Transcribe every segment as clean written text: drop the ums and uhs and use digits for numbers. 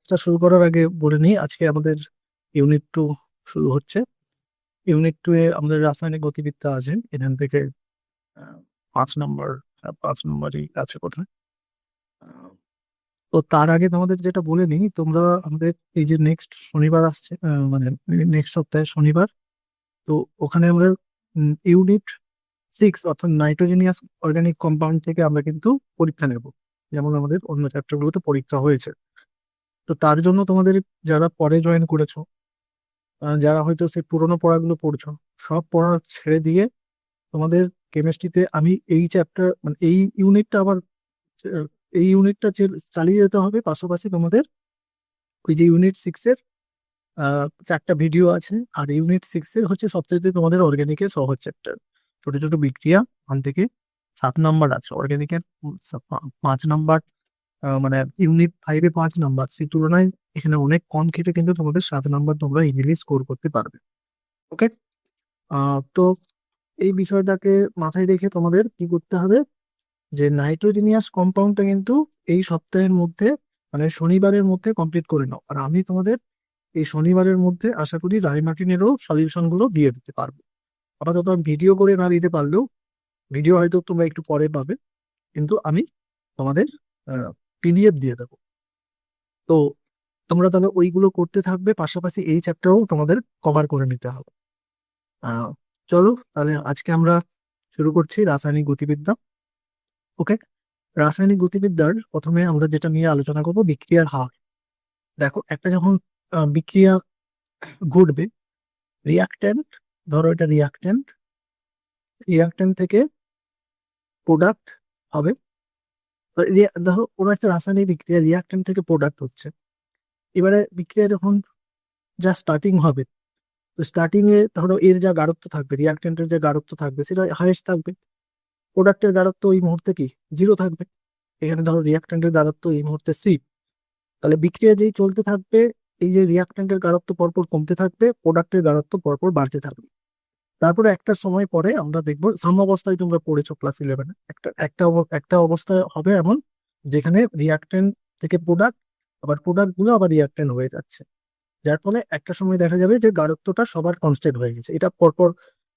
ক্লাসটা শুরু করার আগে বলে নিই, আজকে আমাদের ইউনিট 2 শুরু হচ্ছে। ইউনিট 2 এ আমাদের রাসায়নিক গতিবিদ্যা আছে, এখান থেকে 5 নম্বর, 5 নম্বরই আছে কোথায়। আহ, তো তার আগে তোমাদের যেটা বলে নিই, তোমরা আমাদের এই যে নেক্সট শনিবার আসছে, মানে নেক্সট সপ্তাহে শনিবার, তো ওখানে আমরা ইউনিট 6 অর্থাৎ নাইট্রোজেনিয়াস অর্গানিক কম্পাউন্ড থেকে আমরা কিন্তু পরীক্ষা নেব, যেমন আমাদের অন্য চ্যাপ্টারগুলোতে পরীক্ষা হয়েছে। তো তার জন্য তোমাদের যারা পরে জয়েন করেছো, যারা হয়তো সেই পুরোনো পড়াগুলো পড়ছো, সব পড়া ছেড়ে দিয়ে তোমাদের কেমিস্ট্রিতে আমি এই চ্যাপ্টার মানে এই ইউনিটটা আবার আহ, এই ইউনিটটা চালিয়ে যেতে হবে। পাশাপাশি তোমাদের ওই যে ইউনিট 6 এর 4টা ভিডিও আছে, আর ইউনিট 6 এর হচ্ছে সবচেয়ে তোমাদের অর্গানিকের সহজ চ্যাপ্টার, ছোট ছোট বিক্রিয়া। ওখান থেকে 7 নম্বর আছে অর্গানিকের, 5 নম্বর। মানে ইউনিট 5-এ 5 নম্বর, সেই তুলনায় এখানে অনেক কম খেটে কিন্তু তোমাদের 7 নম্বর তোমরা ইজিলি স্কোর করতে পারবে। ওকে। তো এই বিষয়টাকে মাথায় রেখে তোমাদের কি করতে হবে, যে নাইট্রোজেনিয়াস কম্পাউন্ডটা কিন্তু এই সপ্তাহের মধ্যে, মানে শনিবারের মধ্যে কমপ্লিট করে নাও। আর আমি তোমাদের এই শনিবারের মধ্যে আশা করি রাইমার্টিনেরও সলিউশন গুলো দিয়ে দিতে পারবো। আপাতত আমি ভিডিও করে না দিতে পারলেও, ভিডিও হয়তো তোমরা একটু পরে পাবে, কিন্তু আমি তোমাদের পিডিএফ দিয়ে দেবো। তো তোমরা তাহলে ওইগুলো করতে থাকবে, পাশাপাশি এই চ্যাপ্টারও তোমাদের কভার করে নিতে হবে। আহ চলো তাহলে আজকে আমরা শুরু করছি রাসায়নিক গতিবিদ্যা। ওকে। রাসায়নিক গতিবিদ্যার প্রথমে আমরা যেটা নিয়ে আলোচনা করব, বিক্রিয়ার হার। দেখো, একটা যখন বিক্রিয়া ঘটবে, রিয়াক্ট্যান্ট, ধরো এটা রিয়াক্ট্যান্ট, রিয়াক্ট্যান্ট থেকে প্রোডাক্ট হবে। তো ধরো কোনো একটা রাসায়নিক বিক্রিয়া রিয়াক্ট্যান্ট থেকে প্রোডাক্ট হচ্ছে। এবারে বিক্রিয়া যখন যা স্টার্টিং হবে, তো স্টার্টিং এ ধরো এর যা গাঢ়ত্ব থাকবে, রিয়াক্ট্যান্টের যে গাঢ়ত্ব থাকবে সেটা হাইয়েস্ট থাকবে। প্রোডাক্টের গাঢ়ত্ব এই মুহূর্তে কি, 0 থাকবে। এখানে ধরো রিয়াক্ট্যান্টের গাঢ়ত্ব এই মুহূর্তে C। তাহলে বিক্রিয়া যেই চলতে থাকবে, এই যে রিয়াক্ট্যান্টের গাঢ়ত্ব পরপর কমতে থাকবে, প্রোডাক্টের গাঢ়ত্ব পরপর বাড়তে থাকবে। তারপরে একটা সময় পরে আমরা দেখবো, সাম্যাবস্থায় তোমরা পড়েছো ক্লাস 11-এ, একটা অবস্থায় হবে এমন, যেখানে রিয়াক্ট্যান্ট থেকে প্রোডাক্ট, আবার প্রোডাক্ট গুলো আবার রিয়াক্ট্যান্ট হয়ে যাচ্ছে। যার ফলে একটা সময় দেখা যাবে যে গাঢ়ত্বটা সবার কনস্ট্যান্ট হয়ে গেছে। এটা পরপর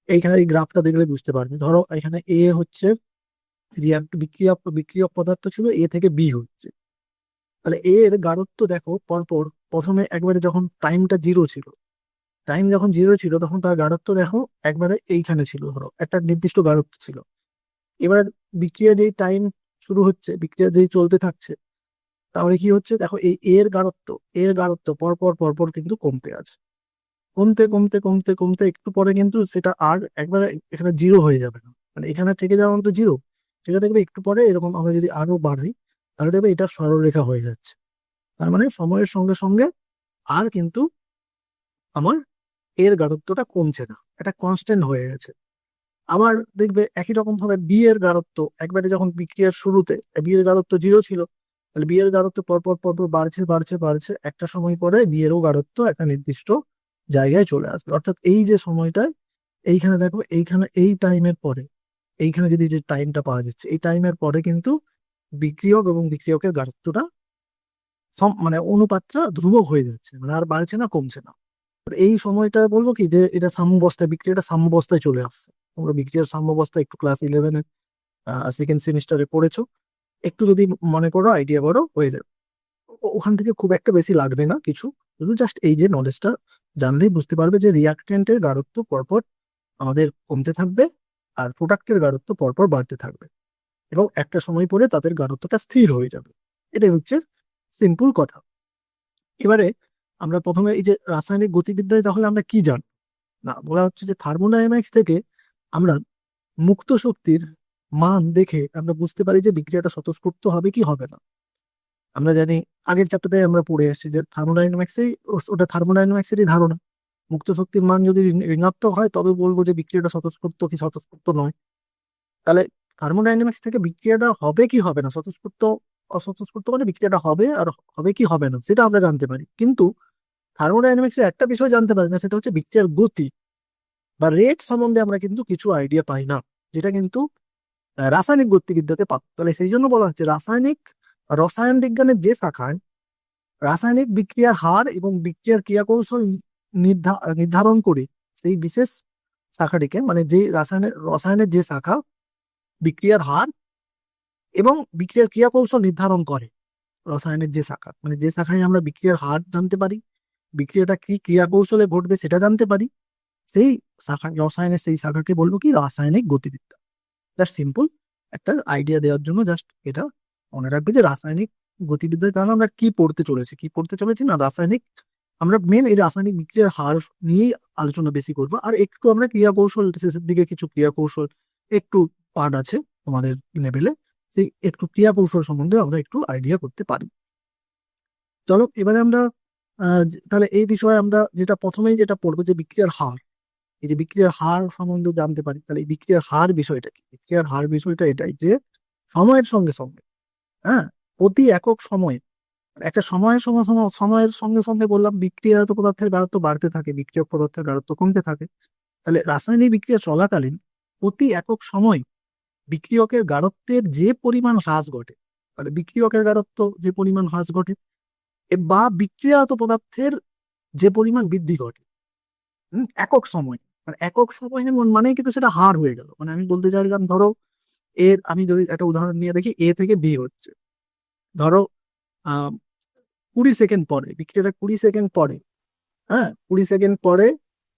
এইখানে এই গ্রাফটা দেখলে বুঝতে পারবে। ধরো এখানে এ হচ্ছে বিক্রিয়া বিক্রিয়ক পদার্থ ছিল, এ থেকে বি হচ্ছে। তাহলে এর গাঢ়ত্ব দেখো পরপর, প্রথমে একবারে যখন টাইমটা 0 ছিল, টাইম যখন 0 ছিল তখন তার গাঢ়ত্ব দেখো একবারে এইখানে ছিল, ধরো একটা নির্দিষ্ট গাঢ়ত্ব ছিল। এবারে বিক্রিয়া যেই টাইম শুরু হচ্ছে, বিক্রিয়া যেই চলতে থাকছে, তাহলে কি হচ্ছে দেখো, এই এর গাঢ়ত্ব পরপর পরপর কিন্তু কমতে আছে। কমতে কমতে কমতে কমতে একটু পরে কিন্তু সেটা আর একবারে এখানে 0 হয়ে যাবে না, মানে এখানে থেকে যাওয়া তো 0। সেটা দেখবে একটু পরে এরকম আমরা যদি আরো বাড়াই, তাহলে দেখবে এটা সরলরেখা হয়ে যাচ্ছে। তার মানে সময়ের সঙ্গে সঙ্গে আর কিন্তু আমার এর গাঢ়ত্বটা কমছে না, এটা কনস্ট্যান্ট হয়ে গেছে। আবার দেখবে একই রকম ভাবে বি এর গাঢ়ত্ব, একবারে যখন বিক্রিয়ার শুরুতে বি এর গাঢ়ত্ব 0 ছিল, তাহলে বি এর গাঢ়ত্ব পরপর পরপর বাড়ছে বাড়ছে বাড়ছে, একটা সময় পরে বি এরও গাঢ়ত্ব একটা নির্দিষ্ট জায়গায় চলে আসবে। অর্থাৎ এই যে সময়টায়, এইখানে দেখো, এইখানে এই টাইমের পরে, এইখানে যদি যে টাইমটা পাওয়া যাচ্ছে, এই টাইমের পরে কিন্তু বিক্রিয়ক এবং বিক্রিয়কের গাঢ়ত্বটা মানে অনুপাতটা ধ্রুবক হয়ে যাচ্ছে, মানে আর বাড়ছে না কমছে না। তো এই সময়টা বলবো কি, যে এটা সাম্যাবস্থায়, বিক্রিয়াটা সাম্যাবস্থায় চলে আসছে। তোমরা বিক্রিয়ার সাম্যাবস্থা একটু ক্লাস 11-এ সেকেন্ড সেমিস্টারে পড়েছো, একটু যদি মনে করো আইডিয়া করো হয়ে যাবে। ওখান থেকে খুব একটা বেশি লাগবে না কিছু, শুধু জাস্ট এই যে নলেজটা জানলেই বুঝতে পারবে যে রিয়াক্ট্যান্টের গাঢ়ত্ব পরপর আমাদের কমতে থাকবে, আর প্রোডাক্টের গাঢ়ত্ব পরপর বাড়তে থাকবে, এবং একটা সময় পরে তাদের গাঢ়ত্বটা স্থির হয়ে যাবে। এটাই হচ্ছে সিম্পল কথা। এবারে আমরা প্রথমে এই যে রাসায়নিক গতিবিদ্যায় তাহলে আমরা কি জানি, না বলা হচ্ছে যে থার্মোডাইনামিক্স থেকে আমরা মুক্ত শক্তির মান দেখে আমরা বুঝতে পারি যে বিক্রিয়াটা স্বতঃস্ফূর্ত হবে কি হবে না। আমরা জানি, আগের চ্যাপ্টারে আমরা পড়ে এসেছি যে থার্মোডাইনামিক্সেই, ওটা থার্মোডাইনামিক্সেরই ধারণা, মুক্ত শক্তির মান যদি ঋণাত্মক হয় তবে বলবো যে বিক্রিয়াটা স্বতঃস্ফূর্ত কি স্বতঃস্ফূর্ত নয়। তাহলে থার্মোডাইনামিক্স থেকে বিক্রিয়াটা হবে কি হবে না, স্বতঃস্ফূর্ত অস্বতঃস্ফূর্ত, মানে বিক্রিয়াটা হবে আর হবে কি হবে না সেটা আমরা জানতে পারি। কিন্তু থার্মোডাইনামিক্সে একটা বিষয় জানতে পারি না, সেটা হচ্ছে বিক্রিয়ার গতি বা রেট সম্বন্ধে আমরা কিন্তু কিছু আইডিয়া পাই না, যেটা কিন্তু রাসায়নিক গতিবিদ্যাতে পাবো। তাহলে সেই জন্য বলা হচ্ছে রসায়ন বিজ্ঞানের যে শাখায় রাসায়নিক বিক্রিয়ার হার এবং বিক্রিয়ার ক্রিয়াকৌশল নির্ধারণ করে সেই বিশেষ শাখাটিকে, মানে যে রসায়নের যে শাখা বিক্রিয়ার হার এবং বিক্রিয়ার ক্রিয়াকৌশল নির্ধারণ করে, রসায়নের যে শাখা, মানে যে শাখায় আমরা বিক্রিয়ার হার জানতে পারি, বিক্রিয়াটা কি ক্রিয়াকৌশলে ঘটবে সেটা জানতে পারি, সেই শাখা, রসায়নের সেই শাখাকে বলবো কি, রাসায়নিক গতিবিদ্যা। জাস্ট সিম্পল একটা আইডিয়া দেওয়ার জন্য জাস্ট এটা মনে রাখবে যে রাসায়নিক গতিবিদ্যার কারণে আমরা কি পড়তে চলেছি না, রাসায়নিক, আমরা মেন এই রাসায়নিক বিক্রিয়ার হার নিয়েই আলোচনা বেশি করবো। আর একটু আমরা ক্রিয়াকৌশল, শেষের দিকে কিছু ক্রিয়াকৌশল একটু পার্ট আছে তোমাদের লেভেলে, সেই একটু ক্রিয়াকৌশল সম্বন্ধে আমরা একটু আইডিয়া করতে পারি। চলো এবারে আমরা তাহলে এই বিষয়ে আমরা যেটা প্রথমেই যেটা পড়বো যে বিক্রিয়ার হার, এই যে বিক্রিয়ার হার সম্বন্ধে জানতে পারি। তাহলে এই বিক্রিয়ার হার বিষয়টা কি? বিক্রিয়ার হার বিষয়টা এটাই যে সময়ের সঙ্গে সঙ্গে, হ্যাঁ, প্রতি একক সময়ে, একটা সময়ের সঙ্গে সঙ্গে বললাম বিক্রিয়াজাত পদার্থের গাঢ়ত্ব বাড়তে থাকে, বিক্রিয়ক পদার্থের গাঢ়ত্ব কমতে থাকে। তাহলে রাসায়নিক বিক্রিয়া চলাকালীন প্রতি একক সময় বিক্রিয়কের গাঢ়ত্বের যে পরিমাণ হ্রাস ঘটে, তাহলে বিক্রিয়কের গাঢ়ত্ব যে পরিমাণ হ্রাস ঘটে বা বিক্রিয়াজাত পদার্থের যে পরিমাণ বৃদ্ধি ঘটে একক সময়, মানে একক সময় মানে কিন্তু সেটা হার হয়ে গেল। মানে আমি বলতে চাইলাম, ধরো আমি যদি একটা উদাহরণ নিয়ে দেখি, এ থেকে বি হচ্ছে, ধরো 20 সেকেন্ড পরে, বিক্রিয়াটা 20 সেকেন্ড পরে, হ্যাঁ 20 সেকেন্ড পরে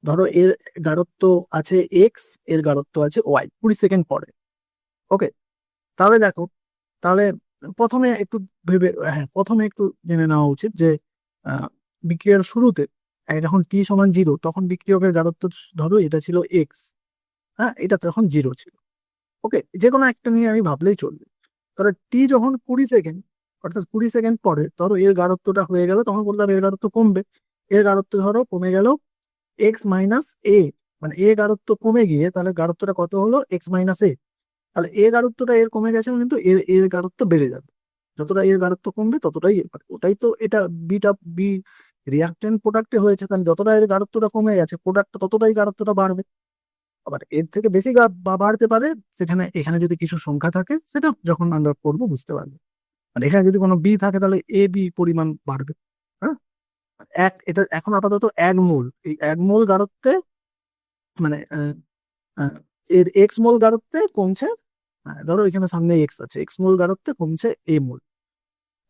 ধরো এর গাঢ়ত্ব আছে এক্স, এর গাঢ়ত্ব আছে ওয়াই, 20 সেকেন্ড পরে। ওকে, তাহলে দেখো, তাহলে প্রথমে একটু প্রথমে একটু জেনে নেওয়া উচিত যে বিক্রিয়ার শুরুতে যখন টি সমান 0, তখন বিক্রিয়কের গাঢ়ত্ব, ধরো এটা ছিল এক্স, হ্যাঁ এটা তখন 0 ছিল। ওকে, যে কোনো একটা নিয়ে আমি ভাবলেই চলবে। তাহলে টি যখন 20 সেকেন্ড, অর্থাৎ 20 সেকেন্ড পরে ধরো এর গাঢ়ত্বটা হয়ে গেল, তখন বললাম এর গাঢ়ত্ব কমবে। এর গাঢ়ত্ব ধরো কমে গেল এক্স মাইনাস এ, মানে এ গাঢ়ত্ব কমে গিয়ে তাহলে গাঢ়ত্বটা কত হলো, এক্স মাইনাস এ। তাহলে এ গাঢ়ত্বটা এর কমে গেছে, কিন্তু এর গাঢ়ত্ব বেড়ে যাবে। যতটা এর গাঢ়ত্ব কমবে ততটাই ওটাই তো এটা বি রিয়াক্টেন্ট প্রোডাক্টে হয়েছে, তাহলে যতটা এর গাঢ়ত্বটা কমে গেছে প্রোডাক্টটা ততটাই গাঢ়ত্বটা বাড়বে। আবার এর থেকে বেশি বাড়তে পারে, সেখানে এখানে যদি কিছু সংখ্যা থাকে সেটা যখন আমরা পড়বো বুঝতে পারবো। আর এখানে যদি কোনো বি থাকে তাহলে এ বি পরিমাণ বাড়বে। হ্যাঁ, এটা এখন আপাতত 1 মোল, এই 1 মোল গাঢ়ত্বে, মানে আহ, এর এক্স মোল গাঢ়ত্বে কমছে, ধরো এখানে সামনে এক্স আছে, এক্স মোল গাঢ়ত্বে কমছে এ মোল।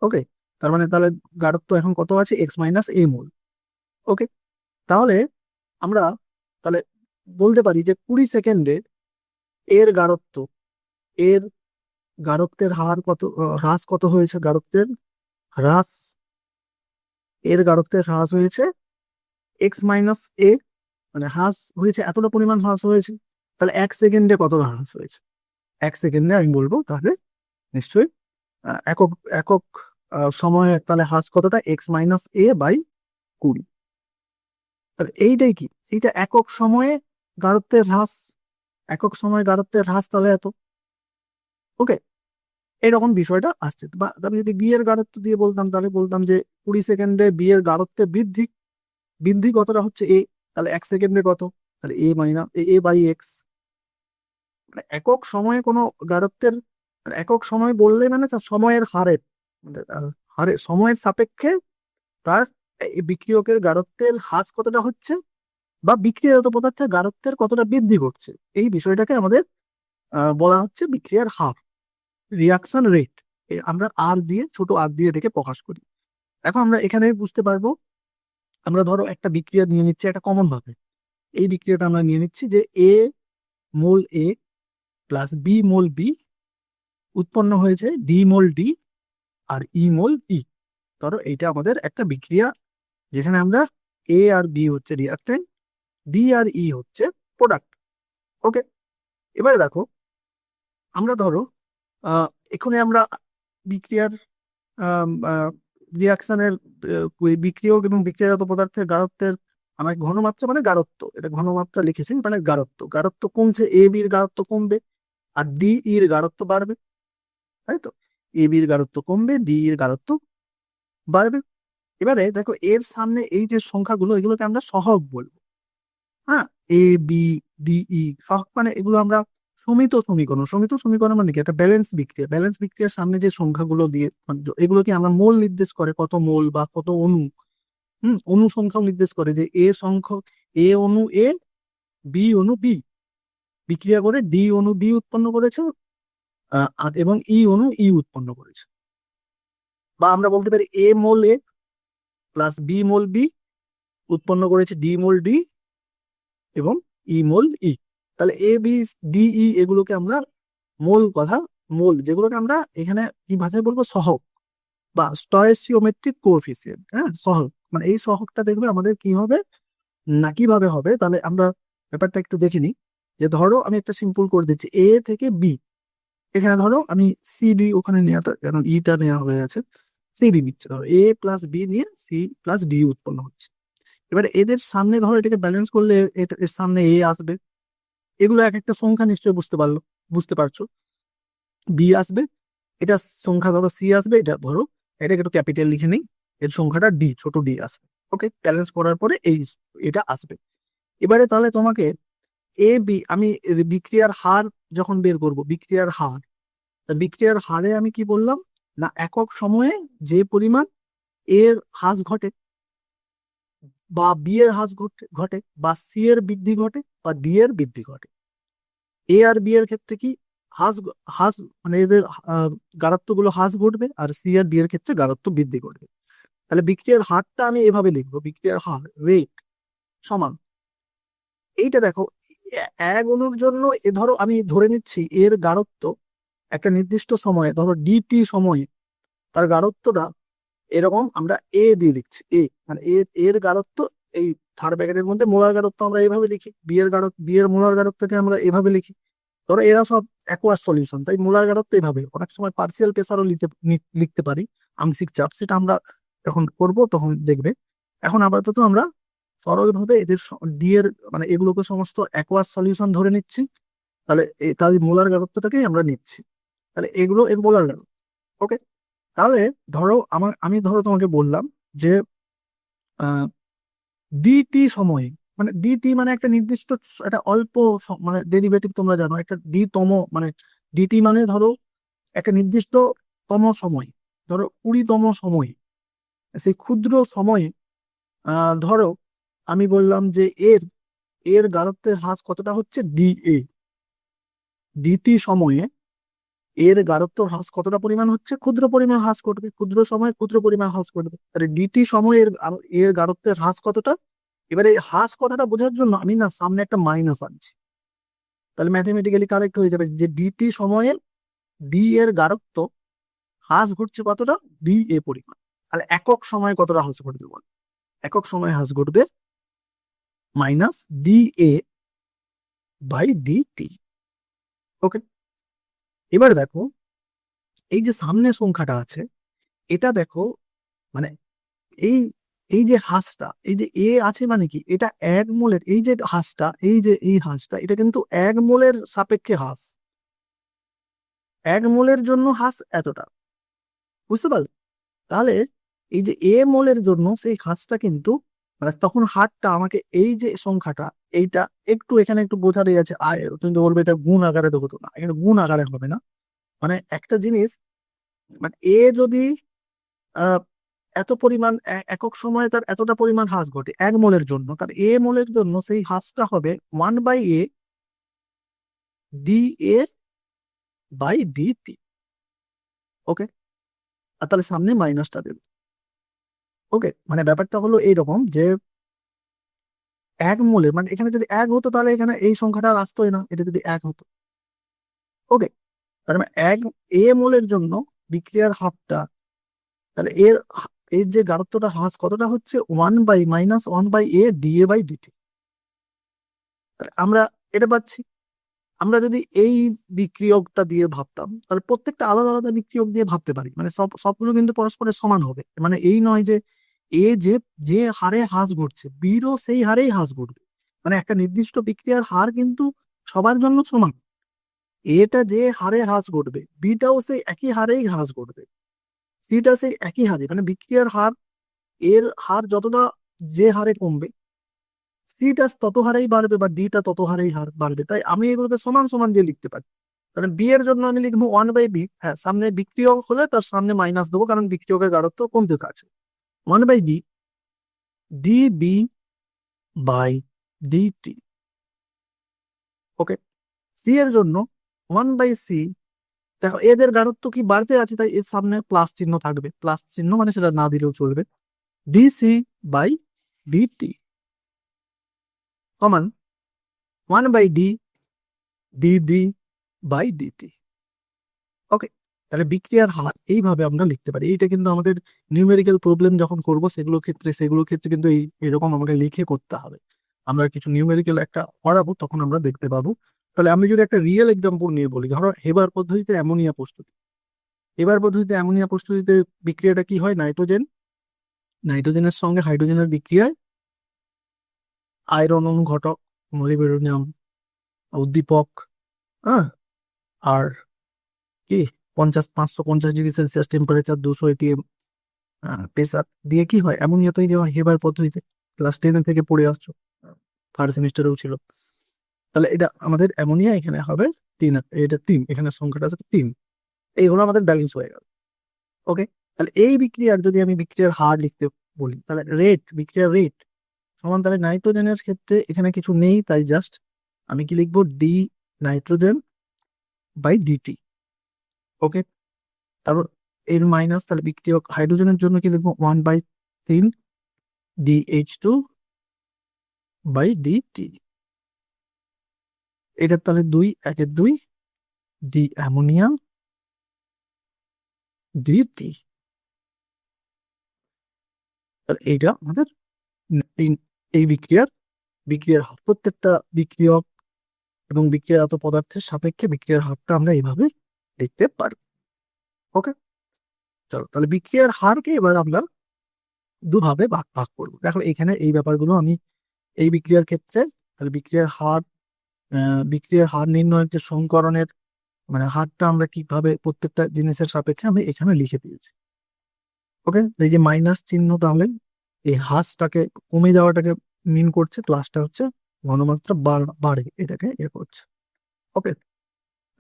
ওকে, তার মানে তাহলে গাঢ়ত্ব এখন কত আছে, এক্স মাইনাস এ মোল। ওকে, তাহলে আমরা তাহলে বলতে পারি যে 20 সেকেন্ডে এর গাঢ়ত্ব, এর গাঢ়ত্বের হার কত, হ্রাস কত হয়েছে, গাঢ়ত্বের হ্রাস, এর গাঢ়ত্বের হ্রাস হয়েছে এক্স মাইনাস এ, মানে হ্রাস হয়েছে এতটা পরিমাণ হ্রাস হয়েছে। তাহলে 1 সেকেন্ডে কতটা হ্রাস হয়েছে, 1 সেকেন্ডে আমি বলবো তাহলে নিশ্চয়ই একক একক সময়ে তাহলে হ্রাস কতটা, এক্স মাইনাস এ বাই 20। তাহলে এইটাই কি, এইটা একক সময়ে গাঢ়ত্বের হ্রাস, একক সময় গাঢ়ত্বের হ্রাস, তাহলে এত। ওকে, এরকম বিষয়টা আসছে। বা আমি যদি বি এর গাঢ়ত্ব দিয়ে বলতাম, তাহলে বলতাম যে 20 সেকেন্ডে বি এর গাঢ়ত্বের বৃদ্ধি, বৃদ্ধি কতটা হচ্ছে এ, তাহলে 1 সেকেন্ডে কত, তাহলে এ মাইনাস এ বাই এক্স। মানে একক সময়ে কোনো গাঢ়ত্বের, মানে একক সময় বললে মানে তার সময়ের হারের, মানে হারে সময়ের সাপেক্ষে তার এই বিক্রিয়কের গাঢ়ত্বের হ্রাস কতটা হচ্ছে বা বিক্রিয়াজাত পদার্থের গাঢ়ত্বের কতটা বৃদ্ধি ঘটছে, এই বিষয়টাকে আমাদের বলা হচ্ছে বিক্রিয়ার হার, রিয়াকশন রেট। আমরা আর দিয়ে, ছোট আর দিয়ে এটাকে প্রকাশ করি। এখন আমরা এখানে বুঝতে পারবো, আমরা ধরো একটা বিক্রিয়া নিয়ে নিচ্ছি একটা কমন ভাবে, এই বিক্রিয়াটা আমরা নিয়ে নিচ্ছি যে এ মোল এ প্লাস বি মোল বি উৎপন্ন হয়েছে ডি মোল ডি আর ই মোল ই। ধরো এইটা আমাদের একটা বিক্রিয়া, যেখানে আমরা এ আর বি হচ্ছে রিয়াক্টেন্ট, ডি আর ই হচ্ছে প্রোডাক্ট। ওকে, এবারে দেখো, আমরা ধরো এখানে আমরা বিক্রিয়ার রিয়াকশনের বিক্রিয়ক এবং বিক্রিয়াজাত পদার্থের গাঢ়ত্বের, আমার ঘনমাত্রা মানে গাঢ়ত্ব, এটা ঘনমাত্রা লিখেছি, মানে গাঢ়ত্ব, গাঢ়ত্ব কমছে, এ বির গাঢ়ত্ব কমবে আর ডি এর গাঢ়ত্ব বাড়বে, তাই তো, এ বির গাঢ়ত্ব কমবে, ডি এর গাঢ়ত্ব বাড়বে। এবারে দেখো এর সামনে এই যে সংখ্যাগুলো, এগুলোকে আমরা সহগ বলবো। হ্যাঁ, এ বি ডি ই সহগ, মানে এগুলো আমরা সমিত সমীকরণ মানে কি? একটা ব্যালেন্স বিক্রিয়ার সামনে যে সংখ্যাগুলো দিয়ে মানে এগুলো কি আমরা মোল নির্দেশ করে, কত মোল বা কত অণু। অণু সংখ্যাও নির্দেশ করে যে এ সংখ্যক এ অণু এ, বি অণু বি বিক্রিয়া করে ডি অণু ডি উৎপন্ন করেছে, এবং ই অণু ই উৎপন্ন করেছে। বা আমরা বলতে পারি এ মোল এ প্লাস বি মোল বি উৎপন্ন করেছে ডি মোল ডি এবং ই মোল ই। তাহলে এ বি ডি ই এগুলোকে আমরা মোল যেগুলোকে আমরা এখানে কি ভাষায় বলবো, সহগ বা স্টয়চিওমেট্রিক কোএফিসিয়েন্ট। হ্যাঁ, সহগ মানে এই সহগটা দেখবে আমাদের কি হবে না কিভাবে হবে। তাহলে আমরা ব্যাপারটা একটু দেখে নিই। যে ধরো আমি একটা সিম্পল করে দিচ্ছি, এ থেকে বি, এখানে ধরো আমি সিডি ওখানে নেওয়াটা কারণ ইটা নেওয়া হয়ে গেছে, সিডি নিচ্ছে। ধরো এ প্লাস বি নিয়ে সি প্লাস ডি উৎপন্ন হচ্ছে। এবার এদের সামনে ধরো এটাকে ব্যালেন্স করলে এর সামনে এ আসবে, এগুলো এক একটা সংখ্যা নিশ্চয়ই বুঝতে পারছো। বি আসবে, এটা সংখ্যা ধরো সি আসবে, এটা ধরো এটাকে একটু ক্যাপিটাল লিখে নেই, এর সংখ্যাটা ডি, ছোট ডি আসবে। ওকে, ব্যালেন্স করার পরে এটা আসবে। এবারে তাহলে তোমাকে এ বি আমি বিক্রিয়ার হার যখন বের করব, বিক্রিয়ার হার, তা বিক্রিয়ার হারে আমি কি বললাম না, একক সময়ে যে পরিমাণ এর হ্রাস ঘটে বা বি এর হ্রাস ঘটে বা সি এর বৃদ্ধি ঘটে বা ডি এর বৃদ্ধি ঘটে। এ আর বি এর ক্ষেত্রে কি হ্রাস হ্রাস মানে এদের গাঢ়ত্ব গুলো হ্রাস ঘটবে, আর সি আর ডি এর ক্ষেত্রে গাঢ়ত্ব বৃদ্ধি ঘটবে। তাহলে বিক্রিয়ার হারটা আমি এভাবে লিখবো, বিক্রিয়ার হার রেট সমান, এইটা দেখো এক অণুর জন্য ধরো আমি ধরে নিচ্ছি এর গাঢ়ত্ব একটা নির্দিষ্ট সময়ে, ধরো ডিটি সময়ে তার গাঢ়ত্বটা এরকম আমরা এ দিয়ে লিখছি, এ মানে এর গাঢ়ত্ব এই থার্ড ব্র্যাকেটের মধ্যে মোলার গাঢ়ত্ব আমরা এইভাবে লিখি, বি এর মোলার গাঢ়ত্বকে আমরা এভাবে লিখি। ধরো এরা সব অ্যাকোয়াস সলিউশন, তাই মোলার গাঢ়ত্ব এভাবে, অনেক সময় পার্সিয়াল প্রেসারও লিখতে পারি, আংশিক চাপ, সেটা আমরা যখন করব তখন দেখবে। এখন আপাতত আমরা সরলভাবে এদের ডি এর মানে এগুলোকে সমস্ত অ্যাকোয়াস সলিউশন ধরে নিচ্ছি। তাহলে তাদের মোলার গাঢ়ত্বটাকেই আমরা নিচ্ছি, তাহলে এগুলো এর মোলার গাঢ়ত্ব। ওকে, তাহলে ধরো আমি ধরো তোমাকে বললাম যে ডিটি সময়ে, মানে ডিটি মানে একটা নির্দিষ্ট একটা অল্প মানে ডেরিভেটিভ তোমরা জানো, একটা ডি তম মানে ডিটি মানে ধরো একটা নির্দিষ্ট তম সময়, ধরো 20তম সময়, সেই ক্ষুদ্র সময়ে ধরো আমি বললাম যে এর এর গাঢ়ত্বের হ্রাস কতটা হচ্ছে ডি এ, ডিটি সময়ে এর গাঢ়ত্ব হ্রাস কতটা পরিমাণ হচ্ছে, ক্ষুদ্র পরিমাণ হ্রাস করবে, ক্ষুদ্র সময়ে ক্ষুদ্র পরিমাণ হ্রাস করবে। তাহলে ডিটি সময়ে এর গাঢ়ত্বের হ্রাস কতটা। এবারে এই হ্রাস কথাটা বোঝার জন্য আমি না সামনে একটা মাইনাস আনছি, তাহলে ম্যাথমেটিক্যালি কারেক্ট হয়ে যাবে যে ডিটি সময়ে ডি এর গাঢ়ত্ব হ্রাস ঘটছে কতটা, ডি এ পরিমাণ। তাহলে একক সময়ে কতটা হ্রাস ঘটবে বল, একক সময়ে হ্রাস ঘটবে minus D A by D T. Okay, এবার দেখো এই যে সামনে সংখ্যাটা আছে, এটা দেখো মানে এই এই যে হ্রাসটা, এই যে এ আছে মানে কি, এটা এক মোলের, এই যে হ্রাসটা, এই হ্রাসটা এটা কিন্তু এক মোলের সাপেক্ষে হ্রাস, এক মোলের জন্য হ্রাস এতটা, বুঝতে পারলে। তাহলে এই যে এ মোলের জন্য সেই হ্রাসটা কিন্তু মানে তখন হারটা আমাকে এই যে সংখ্যাটা, এইটা একটু এখানে একটু বোঝারই আছে, কিন্তু বলবে এটা গুণ আকারে দেবো, তো না, এখানে গুণ আকারে হবে না। মানে একটা জিনিস, মানে এ যদি আহ এত পরিমাণ একক সময়ে তার এতটা পরিমাণ হ্রাস ঘটে এক মোলের জন্য, তার এ মোলের জন্য সেই হ্রাসটা হবে 1/a D A by D T. Okay, আর তাহলে সামনে মাইনাসটা দেবে। ওকে, মানে ব্যাপারটা হলো এইরকম যে এক মোলের মানে এখানে যদি এক হতো তাহলে এখানে এই সংখ্যাটা আর আসতোই না, এটা যদি এক হতো। ওকে, তার মানে এক এ মোলের জন্য বিক্রিয়ার হারটা, তাহলে এর যে গাঢ়ত্বটা হ্রাস কতটা হচ্ছে, 1/-1/a D A by DT. আমরা এটা পাচ্ছি। আমরা যদি এই বিক্রিয়কটা দিয়ে ভাবতাম তাহলে প্রত্যেকটা আলাদা আলাদা বিক্রিয়ক দিয়ে ভাবতে পারি, মানে সবগুলো কিন্তু পরস্পরের সমান হবে, মানে এই নয় যে এ যে যে হারে হ্রাস ঘটছে বিরও সেই হারেই হ্রাস ঘটবে, মানে একটা নির্দিষ্ট বিক্রিয়ার হার কিন্তু সবার জন্য সমান। এটা যে হারে হ্রাস ঘটবে বিটাও সেই একই হারেই হ্রাস ঘটবে, সিটা সেই একই হারে, মানে বিক্রিয়ার হার এর হার যতটা যে হারে কমবে সিটা তত হারেই বাড়বে বা ডিটা তত হারেই বাড়বে, তাই আমি এগুলোকে সমান সমান দিয়ে লিখতে পারি। তাহলে বি এর জন্য আমি লিখবো 1/b, হ্যাঁ সামনে বিক্রিয়ক হলে তার সামনে মাইনাস দেবো, কারণ বিক্রিয়কের গাঢ়ত্ব কমতে থাকছে। 1/b db by d t. Okay, c এর জন্য 1/c, দেখো এদের গাঢ়ত্ব কি বাড়তে আছে, তাই এর সামনে প্লাস চিহ্ন থাকবে, প্লাস চিহ্ন মানে সেটা না দিলেও চলবে। ডিসি বাই ডিটি সমান 1/d ডিডি বাই ডিটি। ওকে, তাহলে বিক্রিয়ার হার এইভাবে আমরা লিখতে পারি। এইটা কিন্তু আমাদের নিউমেরিক্যাল প্রবলেম যখন করব সেগুলোর ক্ষেত্রে কিন্তু এরকম আমাকে লিখে করতে হবে। আমরা কিছু নিউমেরিক্যাল একটা করাবো তখন আমরা দেখতে পাবো। তাহলে আমি যদি একটা রিয়েল এক্সাম্পল নিয়ে বলি, ধরো হেবার পদ্ধতিতে অ্যামোনিয়া প্রস্তুতি। হেবার পদ্ধতিতে অ্যামোনিয়া প্রস্তুতিতে বিক্রিয়াটা কি হয়, নাইট্রোজেনের সঙ্গে হাইড্রোজেনের বিক্রিয়ায় আয়রন অণু ঘটক, মলিবেডোনিয়াম উদ্দীপক, হ্যাঁ, আর কি 550 degree Celsius temperature, 200 ATM pressure দিয়ে কি হয়, অ্যামোনিয়া তৈরি হয় হেবার পদ্ধতিতে। ক্লাস 10 থেকে পড়ে আসছো, থার্ড সেমিস্টারেও ছিল। তাহলে এটা আমাদের অ্যামোনিয়া এখানে হবে 3, এটা 3, এখানে সংখ্যাটা আছে 3। এই হলো আমাদের ব্যালেন্স হয়ে গেল। ওকে, তাহলে এই বিক্রিয়ার যদি আমি বিক্রিয়ার হার লিখতে বলি, তাহলে বিক্রিয়ার রেট সমান, তাহলে নাইট্রোজেনের ক্ষেত্রে এখানে কিছু নেই, তাই জাস্ট আমি কি লিখবো, ডি নাইট্রোজেন বাই ডিটি। ওকে, তারপর এর মাইনাস, তাহলে বিক্রিয়ক হাইড্রোজেনের জন্য কি লিখবো, 1/3 DH2 বাই ডিটি। এটা তাহলে 2, 1/2 ডি অ্যামোনিয়া ডিটি। তাহলে এইটা আমাদের এই বিক্রিয়ার হার। প্রত্যেকটা বিক্রিয়ক এবং বিক্রিয়াজাত পদার্থের সাপেক্ষে বিক্রিয়ার হারটা আমরা এইভাবে লিখতে পারি। ওকে, চলো তাহলে বিক্রিয়ার হারকে এবার আমরা দুভাবে ভাগ ভাগ করবো। দেখো এখানে এই ব্যাপারগুলো আমি এই বিক্রিয়ার ক্ষেত্রে, তাহলে বিক্রিয়ার হার নির্ণয়ের যে সমীকরণের মানে হারটা আমরা কিভাবে প্রত্যেকটা জিনিসের সাপেক্ষে আমি এখানে লিখে দিয়েছি। ওকে, এই যে মাইনাস চিহ্ন, তাহলে এই হ্রাসটাকে, কমে যাওয়াটাকে মিন করছে, প্লাসটা হচ্ছে ঘনমাত্রা বাড়ে এটাকে করছে। ওকে,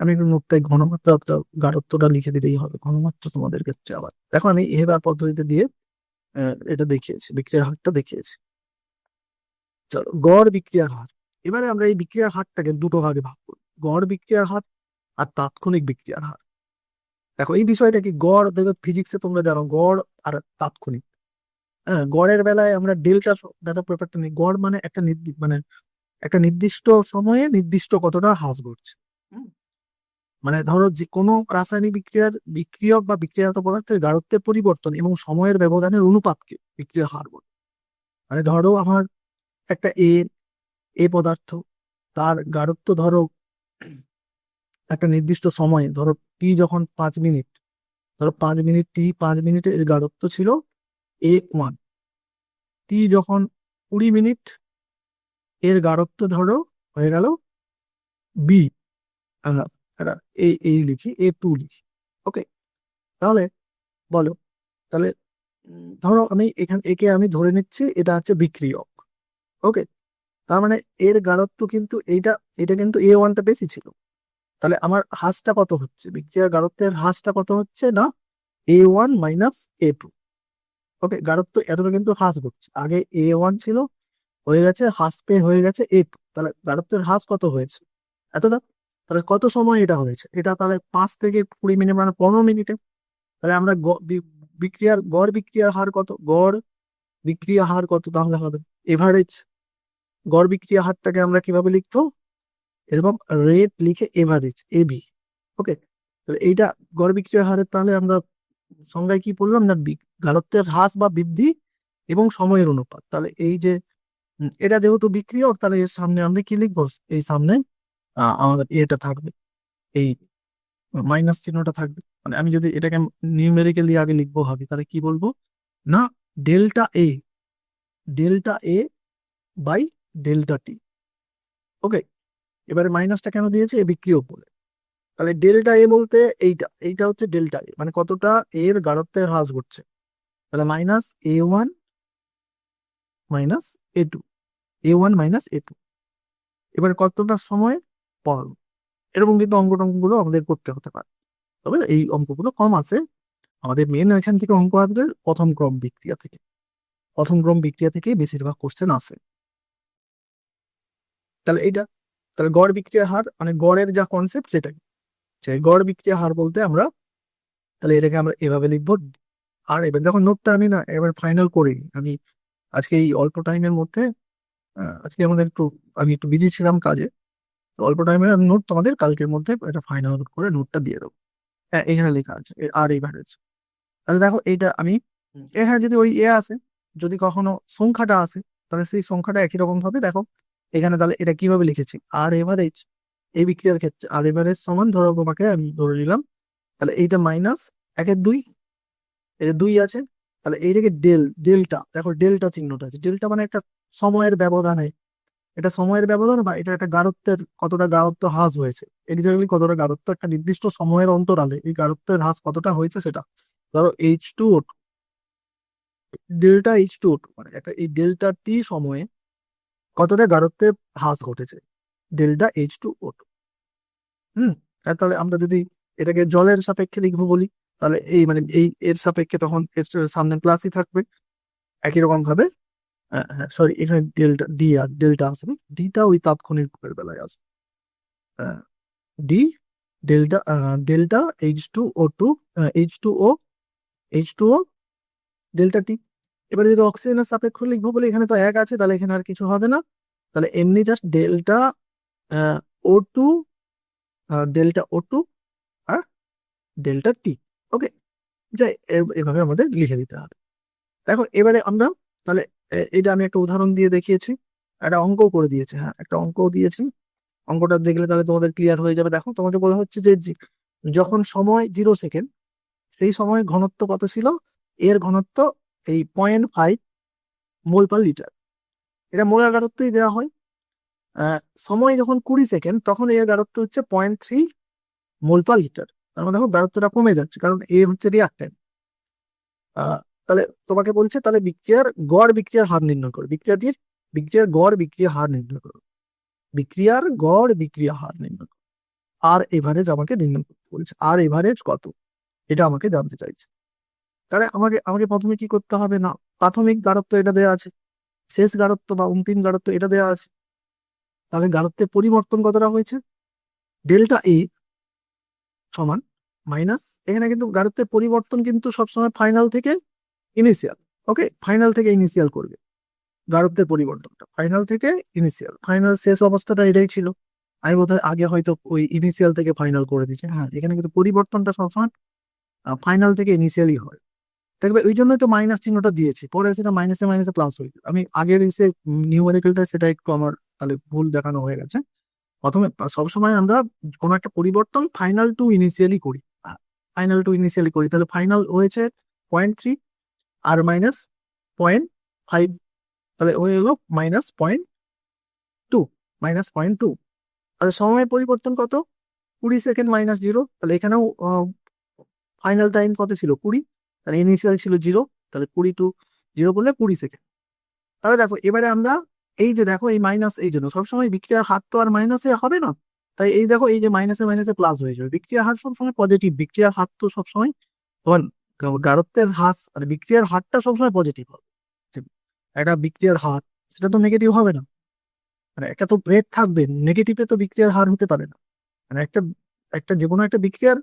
আমি একটু নোটটাই ঘনমাত্রা গাঢ়ত্বটা লিখে দিলেই হবে, ঘনমাত্রা তোমাদের ক্ষেত্রে আবার দেখো আমি এবার পদ্ধতিতে দিয়ে এটা দেখিয়েছি, বিক্রিয়ার হারটা দেখিয়েছি। চলো গড় বিক্রিয়ার হার। এবারে আমরা এই বিক্রিয়ার হারটাকে দুটো ভাগে ভাগ করি, গড় বিক্রিয়ার হার আর তাৎক্ষণিক বিক্রিয়ার হার। দেখো এই বিষয়টা কি, গড় দেখো ফিজিক্সে তোমরা জানো গড় আর তাৎক্ষণিক। হ্যাঁ, গড়ের বেলায় আমরা ডেল্টা ব্যাপারটা নেই, গড় মানে একটা নির্দিষ্ট সময়ে নির্দিষ্ট কতটা হ্রাস ঘটছে। হুম, মানে ধরো যে কোনো রাসায়নিক বিক্রিয়ক বা বিক্রিয়াজাত পদার্থের গাঢ়ত্বের পরিবর্তন এবং সময়ের ব্যবধানের অনুপাতকে বিক্রিয়ার হার বলে। মানে ধরো আমার একটা এ পদার্থ, তার গাঢ়ত্ব ধরো একটা নির্দিষ্ট সময়ে, ধরো টি যখন 5 মিনিট, ধরো 5 মিনিট, 5 মিনিটের গাঢ়ত্ব ছিল A1। টি যখন 20 মিনিট, এর গাঢ়ত্ব ধরো হয়ে গেল বি, এই লিখি A2 লিখি। ওকে, তাহলে বলো, তাহলে ধরো আমি একে আমি ধরে নিচ্ছি এটা হচ্ছে বিক্রিয়ক। ওকে, তার মানে এর গাঢ়ত্ব কিন্তু এটা কিন্তু A1টা বেশি ছিল। তাহলে আমার হ্রাসটা কত হচ্ছে, বিক্রিয়ার গাঢ়ত্বের হ্রাসটা কত হচ্ছে না, A1 মাইনাস A2। ওকে, গাঢ়ত্ব এতটা কিন্তু হ্রাস ঘটছে, আগে A1 ছিল, হয়ে গেছে হ্রাস পেয়ে হয়ে গেছে A2, তাহলে গাঢ়ত্বের হ্রাস কত হয়েছে, এতটা। তাহলে কত সময় এটা হয়েছে, এটা তাহলে 5 থেকে 20 মিনিট, মানে 15 মিনিটে। তাহলে আমরা গড় বিক্রিয়ার হার কত, গড় বিক্রিয়া হার কত তাহলে হবে এভারেজ। গড় বিক্রিয়া হারটাকে আমরা কিভাবে লিখবো, এরকম রেট লিখে এভারেজ এবি। ওকে, তাহলে এইটা গড় বিক্রিয়া হারের, তাহলে আমরা সংজ্ঞায় কি বললাম না, গাঢ়ত্বের হ্রাস বা বৃদ্ধি এবং সময়ের অনুপাত। তাহলে এই যে এটা যেহেতু বিক্রিয়ক, তাহলে এর সামনে আমরা কি লিখবো, এই সামনে আমাদের এটা থাকবে, এই মাইনাস চিহ্নটা থাকবে। মানে আমি যদি এটাকে নিউমেরিক্যালি আগে লিখবো ভাবি, তাহলে কি বলবো না, ডেল্টা এ বাই ডেল্টা টি। ওকে, এবারে মাইনাসটা কেন দিয়েছে, এ বিক্রিয়ক বলে। তাহলে ডেল্টা এ বলতে এইটা হচ্ছে ডেল্টা এ, মানে কতটা এর গাঢ়ত্বের হ্রাস ঘটছে। তাহলে minus A1 minus A2। A1 minus A2। এবার কতটা সময় পর, এরকম কিন্তু অঙ্ক টঙ্কগুলো আমাদের করতে হতে পারে, তবে এই অঙ্কগুলো কম আছে। আমাদের মেন এখান থেকে অঙ্ক আসবে প্রথম ক্রম বিক্রিয়া থেকে, প্রথম ক্রম বিক্রিয়া থেকে বেশিরভাগ কোশ্চেন আসে। তাহলে এইটা, তাহলে গড় বিক্রিয়ার হার মানে গড়ের যা কনসেপ্ট সেটাই, যে গড় বিক্রিয়া হার বলতে আমরা তাহলে এটাকে আমরা এভাবে লিখবো। আর এবার দেখো নোটটা আমি না এবার ফাইনাল করি আমি আজকে এই অল্প টাইমের মধ্যে। আজকে আমাদের একটু, আমি একটু বিজি ছিলাম কাজে, তো অল্প টাইমের আমি নোট তোমাদের কালকের মধ্যে এটা ফাইনাল করে নোটটা দিয়ে দেবো। হ্যাঁ এখানে লেখা আছে আর এইভাবে। তাহলে দেখো এইটা আমি এখানে যদি ওই আছে, যদি কখনো সংখ্যাটা আসে, তাহলে সেই সংখ্যাটা একই রকম ভাবে দেখো এখানে, তাহলে এটা কিভাবে লিখেছি আর এভারেজ। এই বিক্রিয়ার ক্ষেত্রে আর এভারেজ সমান ধরো তোমাকে আমি ধরে নিলাম, তাহলে এইটা মাইনাস 1/2, এটা 2 আছে, তাহলে এইটাকে ডেল্টা দেখো, ডেল্টা চিহ্নটা আছে, ডেল্টা মানে একটা সময়ের ব্যবধানে, এটা সময়ের ব্যবধান বা এটা একটা গাঢ়ত্বের কতটা গাঢ়ত্ব হ্রাস হয়েছে, এক্স্যাক্টলি কতটা গাঢ়ত্ব একটা নির্দিষ্ট সময়ের অন্তরালে এই গাঢ়ত্বের হ্রাস কতটা হয়েছে সেটা। ধরো H2O, ডেল্টা H2O মানে একটা এই ডেল্টা টি সময়ে কতটা গাঢ়ত্বের হ্রাস ঘটেছে, ডেল্টা H2O। আর তাহলে আমরা যদি এটাকে জলের সাপেক্ষে লিখবো বলি, তাহলে এই মানে এই এর সাপেক্ষে তখন এর সামনে প্লাসই থাকবে একই রকম ভাবে। হ্যাঁ সরি, এখানে ডেল্টা ডি আর ডেল্টা আসবে, ডিটা ওই তাৎক্ষণিক রূপের বেলায় আসবে। D delta delta H2O2, H2O, H2O delta T. এবারে যদি অক্সিজেনের সাপেক্ষ লিখবো বলে এখানে তো 1 আছে, তাহলে এখানে আর কিছু হবে না, তাহলে এমনি just delta O2, delta O2 আর ডেল্টা টি। ওকে, যাই এভাবে আমাদের লিখে দিতে হবে। দেখো এবারে আমরা তাহলে এটা আমি একটা উদাহরণ দিয়ে দেখিয়েছি, একটা অঙ্কও করে দিয়েছি, হ্যাঁ একটা অঙ্কও দিয়েছি, অঙ্কটা দেখলে তাহলে তোমাদের ক্লিয়ার হয়ে যাবে। দেখো তোমাকে বলা হচ্ছে যে যখন সময় 0 সেকেন্ড, সেই সময় ঘনত্ব কত ছিল, এর ঘনত্ব এই 0.5 মোল পার লিটার, এটা মোলার গাঢ়ত্বই দেওয়া হয়। সময় যখন 20 সেকেন্ড, তখন এর গাঢ়ত্ব হচ্ছে 0.3 মোল পার লিটার। তার মানে দেখো গাঢ়ত্বটা কমে যাচ্ছে, কারণ এ হচ্ছে রিয়াক্ট্যান্ট। তাহলে তোমাকে বলছে তাহলে বিক্রিয়ার হার নির্ণয় করো, বিক্রিয়ার গড় বিক্রিয়া হার নির্ণয় করো, বিক্রিয়ার গড় বিক্রিয়া হার নির্ণয় করো। আর এভারেজ আমাকে নির্ণয় করতে বলছে, আর এভারেজ কত এটা আমাকে জানতে চাইছে। তাহলে আমাকে আমাকে প্রথমে কি করতে হবে না, প্রাথমিক গাঢ়ত্ব এটা দেওয়া আছে, শেষ গাঢ়ত্ব বা অন্তিম গাঢ়ত্ব এটা দেওয়া আছে, তাহলে গাঢ়ত্বের পরিবর্তন কতটা হয়েছে, ডেল্টা এ সমান মাইনাস, এখানে কিন্তু গাঢ়ত্বের পরিবর্তন কিন্তু সবসময় ফাইনাল থেকে ইনিশিয়াল। ওকে, ফাইনাল থেকে ইনিশিয়াল করবে গাঢ়ত্বের পরিবর্তনটা, ফাইনাল থেকে ইনিশিয়াল, ফাইনাল শেষ অবস্থাটা এটাই ছিল। আমি বোধহয় আগে হয়তো ওই ইনিশিয়াল থেকে ফাইনাল করে দিচ্ছি, হ্যাঁ এখানে কিন্তু পরিবর্তনটা সবসময় ফাইনাল থেকে ইনিশিয়ালি হয়। দেখবে ওই জন্যই তো মাইনাস চিহ্নটা দিয়েছি, পরে সেটা মাইনাসে মাইনাসে প্লাস হয়ে যায়। আমি আগের এসে নিউমেরিক্যালটা সেটা একটু আমার তাহলে ভুল দেখানো হয়ে গেছে। প্রথমে সবসময় আমরা কোনো একটা পরিবর্তন ফাইনাল টু ইনিশিয়ালি করি, তাহলে ফাইনাল হয়েছে 0.3 আর মাইনাস 0.5, তাহলে হয়ে গেল -0.2, -0.2। তাহলে সময়ের পরিবর্তন কত, 20 সেকেন্ড -0, তাহলে এখানেও ফাইনাল টাইম কত ছিল 20, তাহলে ইনিশিয়াল ছিল 0, তাহলে 20 টু 0 করলে 20 সেকেন্ড। তাহলে দেখো এবারে আমরা এই যে দেখো এই মাইনাস, এই জন্য সবসময় বিক্রিয়ার হার তো আর মাইনাসে হবে না, তাই এই দেখো এই যে মাইনাসে মাইনাসে প্লাস হয়ে যাবে, বিক্রিয়ার হার সবসময় পজিটিভ, বিক্রিয়ার হার তো সবসময় তোমার গাঢ়ত্বের হ্রাস মানে বিক্রিয়ার হারটা সবসময় পজিটিভ হবে। যে একটা বিক্রিয়ার হার সেটা তো নেগেটিভ হবে না, মানে একটা তো রেট থাকবে, নেগেটিভে তো বিক্রিয়ার হার হতে পারে না। মানে একটা একটা যে কোনো একটা বিক্রিয়ার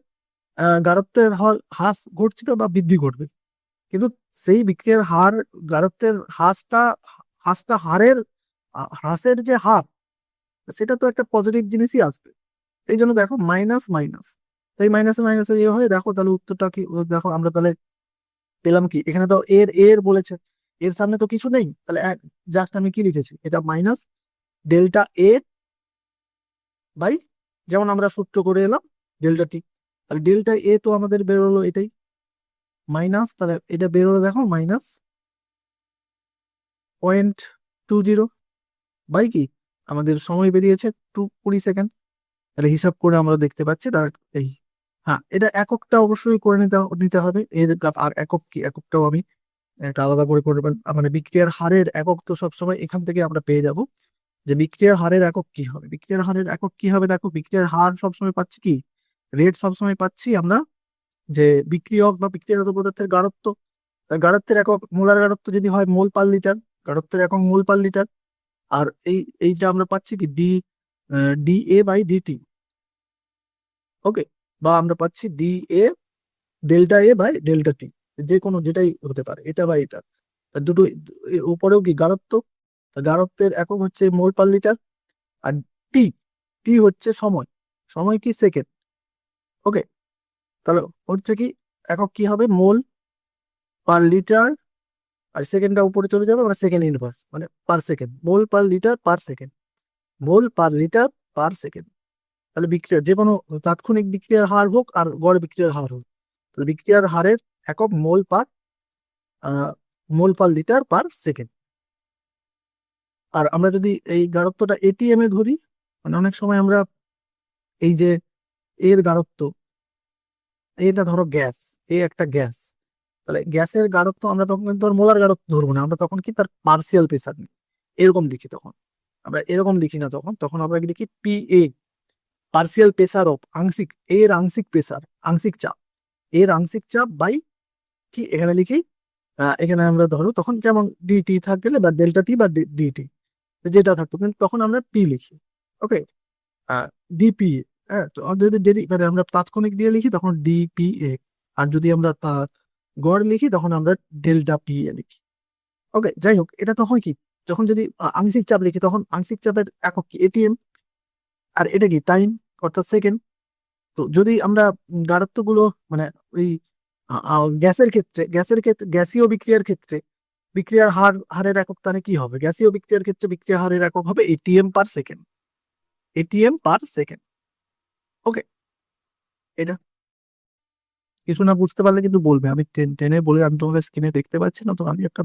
গাঢ়ত্বের হ্রাস ঘটছিল বা বৃদ্ধি ঘটবে, কিন্তু সেই বিক্রিয়ার হার গাঢ়ত্বের হ্রাসের যে হার, সেটা তো একটা পজিটিভ জিনিসই আসবে। এই জন্য দেখো মাইনাস মাইনাস, এই মাইনাসে মাইনাসে ইয়ে হয়ে দেখো তাহলে উত্তরটা কি, দেখো আমরা তাহলে পেলাম কি, এখানে তো এর এর বলেছে, এর সামনে তো কিছু নেই, তাহলে জাস্ট আমি কি লিখেছি, এটা মাইনাস ডেল্টা এ বাই, যেমন আমরা সূত্র করে এলাম ডেল্টা টি, তাহলে ডেল্টা এ তো আমাদের বেরোলো এটাই, মাইনাস তাহলে এটা বেরোলো দেখো -0.20 বাই কি, আমাদের সময় বেরিয়েছে 20 সেকেন্ড। তাহলে হিসাব করে আমরা দেখতে পাচ্ছি তার এই, হ্যাঁ এটা এককটা অবশ্যই করে নিতে নিতে হবে, আর একক কি এককটাও আমি একটা আলাদা করে করবেন। মানে বিক্রিয়ার হারের একক তো সবসময় এখান থেকে আমরা পেয়ে যাব যে বিক্রিয়ার হারের একক কি হবে। বিক্রিয়ার হারের একক কি হবে, দেখো বিক্রিয়ার হার সবসময় পাচ্ছি কি, রেট সবসময় পাচ্ছি আমরা যে বিক্রিয়ক বা বিক্রিয়াজাত পদার্থের গাঢ়ত্ব। তার গাঢ়ত্বের একক মোলার গাঢ়ত্ব যদি হয় মোল পার লিটার, গাঢ়ত্বের একক মোল পার লিটার। আর এইটা আমরা পাচ্ছি কি d A by d t. Okay, বা আমরা পাচ্ছি d A delta A by delta t, যে কোনো যেটাই হতে পারে, এটা বা এটা। আর দুটো উপরেও কি গাঢ়ত্ব, গাঢ়ত্বের একক হচ্ছে মোল পার লিটার। আর টি, টি হচ্ছে সময়, সময় কি সেকেন্ড। ওকে, তাহলে হচ্ছে কি একক কি হবে মোল পার লিটার, আর সেকেন্ডটা উপরে চলে যাবে মানে সেকেন্ড ইনভার্স, মানে পার সেকেন্ড, মোল পার লিটার পার সেকেন্ড, মোল পার লিটার পার সেকেন্ড। তাহলে বিক্রিয়ার যে কোনো তাৎক্ষণিক বিক্রিয়ার হার হোক আর গড় বিক্রিয়ার হার হোক, তাহলে বিক্রিয়ার হারের একক mole per litre per second. আর আমরা যদি এই গাঢ়ত্বটা এটিএম এ ধরি, মানে অনেক সময় আমরা এই যে এর গাঢ়ত্ব, এটা ধরো গ্যাস, একটা গ্যাস, তাহলে গ্যাসের গাঢ়ত্ব আমরা তখন কিন্তু আর মোলার গাঢ়ত্ব ধরবো না, আমরা তখন কি তার পার্সিয়াল প্রেসার নিই, এরকম লিখি। তখন আমরা এরকম লিখি না, তখন আমরা লিখি P A, partial pressure of, আংশিক এর আংশিক প্রেসার, আংশিক চাপ, এর আংশিক চাপ বাই কি এখানে লিখি, এখানে আমরা ধরো তখন যেমন ডিটি থাকলে বা ডেল্টা টি বা ডিটি যেটা থাকতো, কিন্তু তখন আমরা পি লিখি। ওকে, ডিপি। হ্যাঁ, তো যদি মানে আমরা তাৎক্ষণিক দিয়ে লিখি তখন ডিপিএ, আর যদি আমরা গড় লিখি তখন আমরা ডেল্টা পি এ লিখি। ওকে, যাই হোক, এটা তখন কি, যখন যদি আংশিক চাপ লিখি তখন আংশিক চাপের একক কি এটিএম, আর এটা কি টাইম অর্থাৎ সেকেন্ড। তো যদি আমরা গাঢ়ত্ব গুলো মানে ওই গ্যাসের ক্ষেত্রে গ্যাসীয় বিক্রিয়ার ক্ষেত্রে বিক্রিয়ার হারের একক তাহলে কি হবে, গ্যাসীয় বিক্রিয়ার ক্ষেত্রে বিক্রিয়া হারের একক হবে atm per second, atm per second. Okay, এটা কিছু না বুঝতে পারলে কিন্তু বলবে, আমি টেনে বলে, আমি তোমাদের স্ক্রিনে দেখতে পাচ্ছি না, তো আমি একটা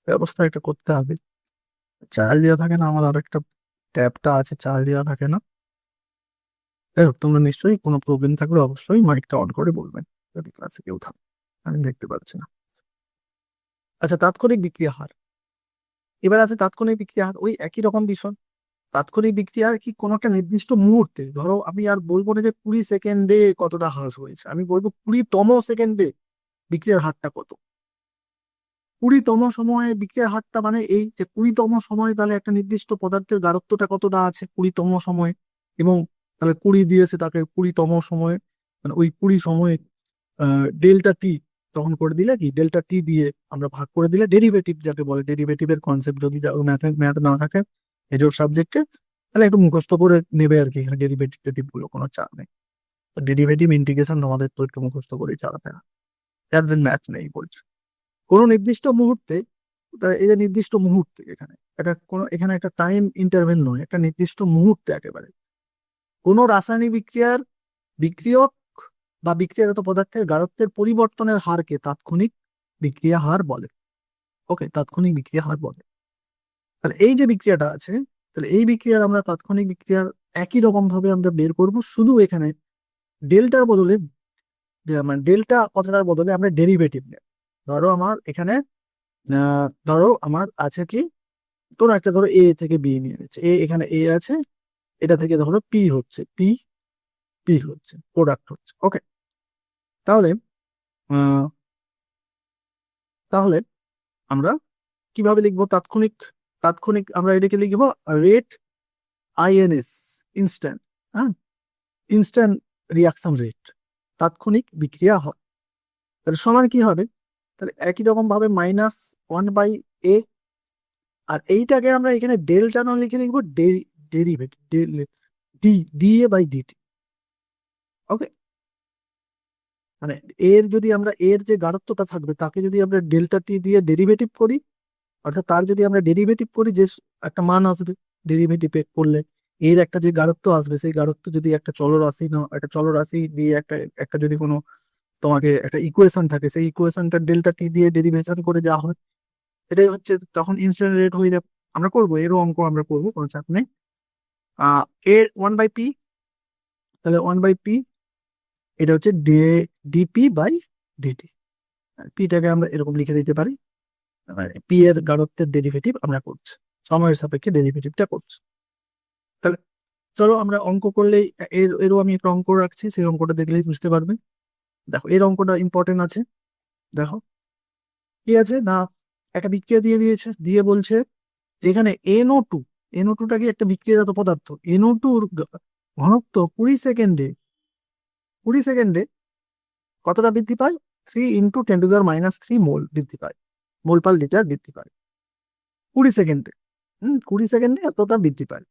ব্যবস্থা একটা করতে হবে। চার্জ দেওয়া থাকে না আমার, আর একটা ট্যাবটা আছে চার্জ দেওয়া থাকে না। যাই হোক, তোমরা নিশ্চয়ই কোনো প্রবলেম থাকলে অবশ্যই মাইকটা অন করে বলবেন যদি ক্লাসে কেউ থাকে, আমি দেখতে পাচ্ছি না। আচ্ছা, তাৎক্ষণিক বিক্রিয়া হার, এবার আছে তাৎক্ষণিক বিক্রিয়া হার, ওই একই রকম বিষয়। তাৎক্ষণিক বিক্রিয়া কি কোনো একটা নির্দিষ্ট মুহূর্তে, ধরো আমি আর বলবো না যে 20 সেকেন্ডে কতটা হ্রাস হয়েছে, আমি বলবো 20তম সেকেন্ডে বিক্রিয়ার হারটা কত। 20তম সময়ে বিক্রিয়ার হারটা মানে এই যে 20তম সময়ে তাহলে একটা নির্দিষ্ট পদার্থের গাঢ়ত্বটা কতটা আছে 20তম সময়ে, এবং তাহলে 20 দিয়েছে তাকে 20তম সময়ে, মানে ওই 20 সময়ে ডেল্টা টি তখন করে দিলে কি, ডেল্টা টি দিয়ে আমরা ভাগ করে দিলে ডেরিভেটিভ যাকে বলে, ডেরিভেটিভের কনসেপ্ট যদি ম্যাথ না থাকে মেজর সাবজেক্টে, তাহলে একটু মুখস্থ করে নেবে আর কি, এখানে ডেরিভেটিভ গুলো কোনো চাপ নেই। ডেরিভেটিভ ইন্টিগ্রেশন তোমাদের তো একটু মুখস্থ করেই চালাতে হবে, যাদের ম্যাথ নেই বলছে। কোনো নির্দিষ্ট মুহূর্তে, এই যে নির্দিষ্ট মুহূর্তে, এখানে এখানে একটা টাইম ইন্টারভেল নয়, একটা নির্দিষ্ট মুহূর্তে একেবারে কোনো রাসায়নিক বিক্রিয়ক বা বিক্রিয়াজাত পদার্থের গাঢ়ত্বের পরিবর্তনের হারকে তাৎক্ষণিক বিক্রিয়া হার বলে। ওকে, তাৎক্ষণিক বিক্রিয়া হার বলে। তাহলে এই যে বিক্রিয়াটা আছে, তাহলে এই বিক্রিয়ার আমরা তাৎক্ষণিক বিক্রিয়ার একই রকম ভাবে আমরা বের করব, শুধু এখানে ডেল্টার বদলে, মানে ডেল্টা কথাটার বদলে আমরা ডেরিভেটিভ নেব। ধরো আমার এখানে ধরো আমার আছে কি, কোনো একটা ধরো এ থেকে বি নিয়ে নিচ্ছে, এখানে এ আছে, এটা থেকে ধরো পি হচ্ছে, পি হচ্ছে প্রোডাক্ট হচ্ছে। ওকে, তাহলে আহ তাহলে আমরা কিভাবে লিখবো তাৎক্ষণিক, আমরা এটাকে লিখবো রেট আইএনএস, ইনস্ট্যান্ট, হ্যাঁ, ইনস্ট্যান্ট রিয়াকশন রেট, তাৎক্ষণিক বিক্রিয়া হয়। তাহলে সমান কি হবে, তাহলে একই রকম ভাবে -1/a, আর এইটাকে আমরা এখানে ডেল্টা না লিখে লিখবো ডেরিভেটিভ, ডিএ বাই ডিটি। ওকে, মানে যদি আমরা এর যে গাঢ়ত্বটা থাকবে তাকে যদি আমরা ডেল্টা টি দিয়ে ডেরিভেটিভ করি, অর্থাৎ তার যদি আমরা ডেরিভেটিভ করি যে একটা মান আসবে, ডেরিভেটিভ করলে এর একটা যে গাঢ়ত্ব আসবে, সেই গাঢ়ত্ব যদি একটা চলরাশি না, একটা চলরাশি দিয়ে একটা একটা যদি কোনো তোমাকে একটা ইকুয়েশন থাকে, সেই ইকুয়েশনটা ডেল্টা টি দিয়ে ডেরিভেশন করে যা হয়, এটাই হচ্ছে তখন ইনস্ট্যান্ট রেট হয়ে যাবে। আমরা করবো এরও অঙ্ক, আমরা করবো, কোনো চাপ নেই। এর 1/p, তাহলে 1/p এটা হচ্ছে ডিপি বাই ডিটি, পিটাকে আমরা এরকম লিখে দিতে পারি পি এর গাঢ়ত্বের ডেরিভেটিভ আমরা করছি, সময়ের সাপেক্ষে ডেরিভেটিভটা করছি। তাহলে চলো আমরা অঙ্ক করলেই এরও আমি একটা অঙ্ক রাখছি, সেই অঙ্কটা দেখলেই বুঝতে পারবে। দেখো এর অঙ্কটা ইম্পর্টেন্ট আছে। দেখো কি আছে না, একটা বিক্রিয়া দিয়ে দিয়েছে, দিয়ে বলছে যে এখানে NO2 কি একটা বিক্রিয়াজাত পদার্থ, NO2 ঘনত্ব 20 সেকেন্ডে কতটা বৃদ্ধি পায়? 3 × 10⁻³ মোল বৃদ্ধি পায়, মোল পার লিটার বৃদ্ধি পায় 20 সেকেন্ডে। 20 সেকেন্ডে এতটা বৃদ্ধি পায়।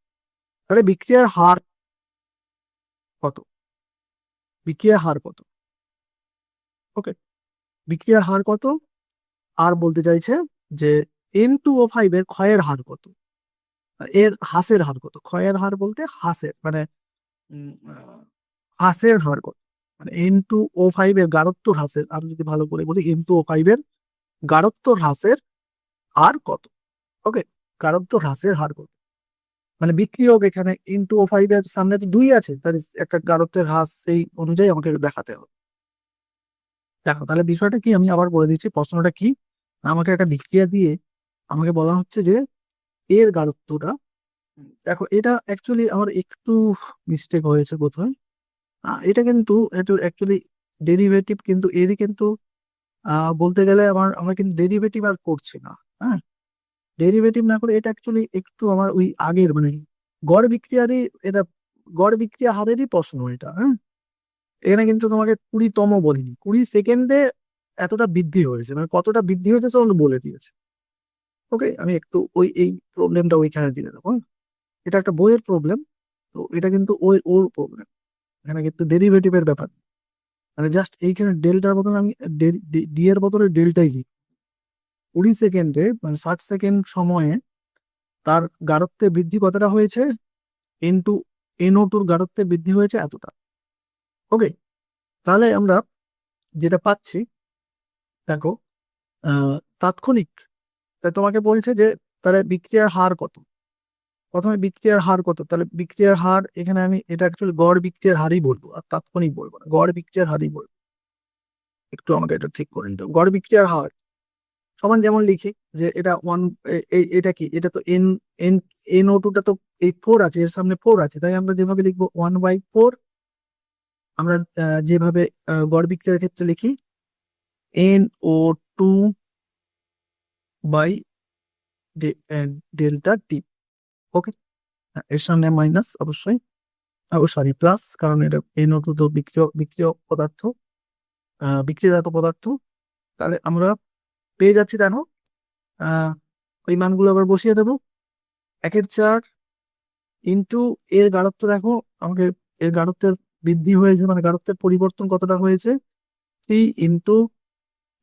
তাহলে বিক্রিয়ার হার কত? বিক্রিয়ার হার কত? ওকে, বিক্রিয়ার হার কত? আর বলতে চাইছে যে N2O5 এর ক্ষয়ের হার কত, এর হ্রাসের হার কত? ক্ষয়ের হার বলতে হ্রাসের, মানে হ্রাসের হার কত, মানে N2O5 এর গাঢ়ত্ব হ্রাসের, আর যদি ভালো করে বলি N2O5 এর গাঢ়ত্ব হ্রাসের হার কত? ওকে, গাঢ়ত্ব হ্রাসের হার কত, মানে বিক্রিয়ক এখানে N2O5 এর সামনে তো 2 আছে, তার একটা গাঢ়ত্বের হ্রাস সেই অনুযায়ী আমাকে দেখাতে হবে। দেখো তাহলে বিষয়টা কি, আমি আবার বলে দিচ্ছি প্রশ্নটা কি। আমাকে একটা বিক্রিয়া দিয়ে আমাকে বলা হচ্ছে যে এর গাঢ়ত্বটা, দেখো এটা অ্যাকচুয়ালি আমার একটু মিস্টেক হয়েছে বোধহয়। এটা কিন্তু একটু অ্যাকচুয়ালি ডেরিভেটিভ, কিন্তু এরই কিন্তু বলতে গেলে আমরা কিন্তু ডেরিভেটিভ আর করছি না। হ্যাঁ, ডেরিভেটিভ না করে এটা অ্যাকচুয়ালি একটু আমার ওই আগের মানে গড় বিক্রিয়ারই, এটা গড় বিক্রিয়া হারেরই প্রশ্ন এটা। হ্যাঁ, এখানে কিন্তু তোমাকে 20তম বলিনি, 20 সেকেন্ডে এতটা বৃদ্ধি হয়েছে, মানে কতটা বৃদ্ধি হয়েছে সেটা বলে দিয়েছে। ওকে, আমি একটু এই প্রবলেমটা ওইখানে দিয়ে দেবো। এটা একটা বইয়ের প্রবলেম, তো এটা কিন্তু ওর প্রবলেম, এখানে কিন্তু ডেরিভেটিভের ব্যাপার। মানে জাস্ট এইখানে ডেল্টার বদলে আমি ডি এর বদলে ডেল্টাই লিখি। 20 সেকেন্ডে মানে 60 সেকেন্ড সময়ে তার গাঢ়ত্বের বৃদ্ধি কতটা হয়েছে, ইনটু NO2 গাঢ়ত্বের বৃদ্ধি হয়েছে এতটা। ওকে, তাহলে আমরা যেটা পাচ্ছি, দেখো তাৎক্ষণিক, তাই তোমাকে বলছে যে তাহলে বিক্রিয়ার হার কত। প্রথমে বিক্রিয়ার হার কত, তাহলে বিক্রিয়ার হার এখানে আমি এটা অ্যাকচুয়ালি গড় বিক্রিয়ার হারই বলবো, আর তাৎক্ষণিক বলবো না, গড় বিক্রিয়ার হারই বলবো। একটু আমাকে এটা ঠিক করে নিতে হবে। গড় বিক্রিয়ার হার সমান, যেমন লিখি যে এটা এটা কি, এটা তো এন NO2টা তো এই 4 আছে, এর সামনে 4 আছে, তাই আমরা যেভাবে লিখবো 1/4। আমরা যেভাবে গড় বিক্রিয়ার ক্ষেত্রে লিখি NO2/ΔT। ওকে, এর সামনে মাইনাস অবশ্যই, সরি প্লাস, কারণ এটা NO2 তো বিক্রিয় পদার্থ, বিক্রিয়াজাত পদার্থ। তাহলে আমরা পেয়ে যাচ্ছি, জানো ওই মানগুলো আবার বসিয়ে দেবো। 1/4 ইন্টু এর গাঢ়ত্ব, দেখো আমাকে এর গাঢ়ত্বের বৃদ্ধি হয়েছে, মানে গাঢ়ত্বের পরিবর্তন কতটা হয়েছে, 3 ×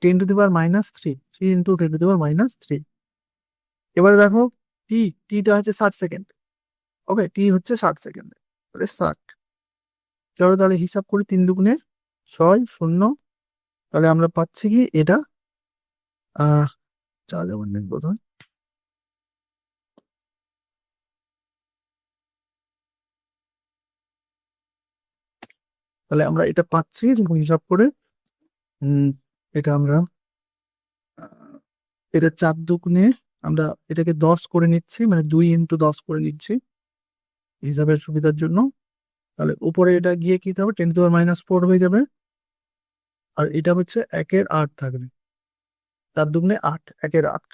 10⁻³ 3 × 10⁻³ এবারে দেখো টিটা হচ্ছে 60 সেকেন্ড। ওকে, টি হচ্ছে 60 সেকেন্ড, তাহলে 60। চলো তাহলে হিসাব করি, 3 × 2 = 6, 0। তাহলে আমরা পাচ্ছি কি এটা আহ 4 যেমন বোধ হয়, তাহলে আমরা এটা পাচ্ছি যখন হিসাব করে। উম এটা আমরা এটা 4 × 2 আমরা এটাকে 10 করে নিচ্ছি, মানে 2 × 10 করে নিচ্ছি হিসাবের সুবিধার জন্য। তাহলে উপরে এটা গিয়ে কি হবে, 10⁻⁴ হয়ে যাবে, আর এটা হচ্ছে 1/8 থাকবে, 4 × 2 = 8, 1/8।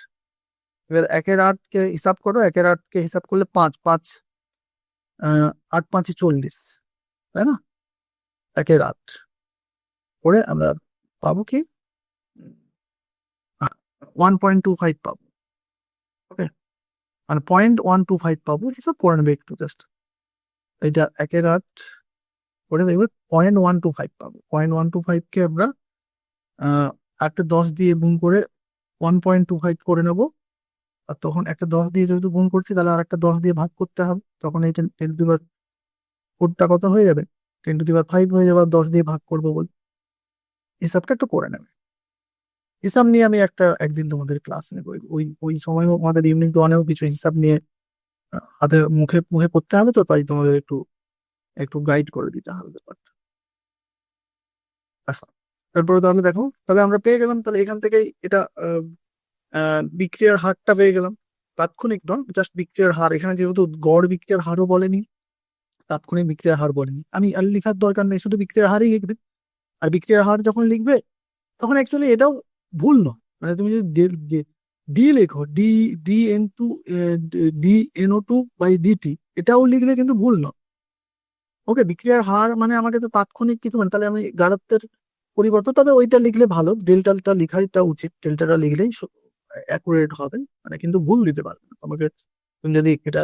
এবার 1/8 কে হিসাব করো, 1/8 কে হিসাব করলে 5 5 8 5 40, তাই না? 1/8 করে আমরা পাবো কি 1.25 পাবো। ওকে, মানে 0.125 পাবো, হিসাব করে নেবে একটু জাস্ট। এটা 1/8 করে দেখবে 0.125 পাবো। 0.125 কে আমরা একটা 10 দিয়ে গুণ করে 1.25 করে নেবো, আর তখন একটা 10 দিয়ে যেহেতু গুণ করছি, তাহলে আর একটা 10 দিয়ে ভাগ করতে হবে, তখন এই 10⁻⁴ কত হয়ে যাবে, 10⁵ হয়ে যাবে, 10 দিয়ে ভাগ করবো বল। হিসাবটা একটু করে নেবে। হিসাব নিয়ে আমি একদিন তোমাদের ক্লাস নেবো, ওই ওই সময় আমাদের ইউনিট 1-এও কিছু হিসাব নিয়ে হাতে মুখে মুখে পড়তে হবে, তো তাই তোমাদের একটু একটু গাইড করে দিতে হবে ব্যাপারটা। আচ্ছা, তারপরে তাহলে দেখো, তাহলে আমরা পেয়ে গেলাম, তাহলে এখান থেকেই এটা বিক্রিয়ার হারটা পেয়ে গেলাম, তাৎক্ষণিক নয়, জাস্ট বিক্রিয়ার হার। এখানে যেহেতু গড় বিক্রিয়ার হারও বলেনি, তাৎক্ষণিক বিক্রিয়ার হার বলেনি, আমি আর লেখার দরকার নেই, শুধু বিক্রিয়ার হারই লিখবে। আর বিক্রিয়ার হার যখন লিখবে তখন অ্যাকচুয়ালি এটাও ভুল নয়, মানে তুমি যদি ডি লেখো, ডি ডি DNO2/dt, এটাও লিখলে কিন্তু ভুল নয়। ওকে, বিক্রিয়ার হার মানে আমাকে তো তাৎক্ষণিক কিছু, মানে তাহলে আমি গাঢ়ত্বের পরিবর্তন, তবে ওইটা লিখলে ভালো, ডেল্টাটা লেখাটা উচিত, ডেল্টাটা লিখলেই অ্যাকুরেট হবে, মানে কিন্তু ভুল দিতে পারবে না তোমাকে। তুমি যদি এটা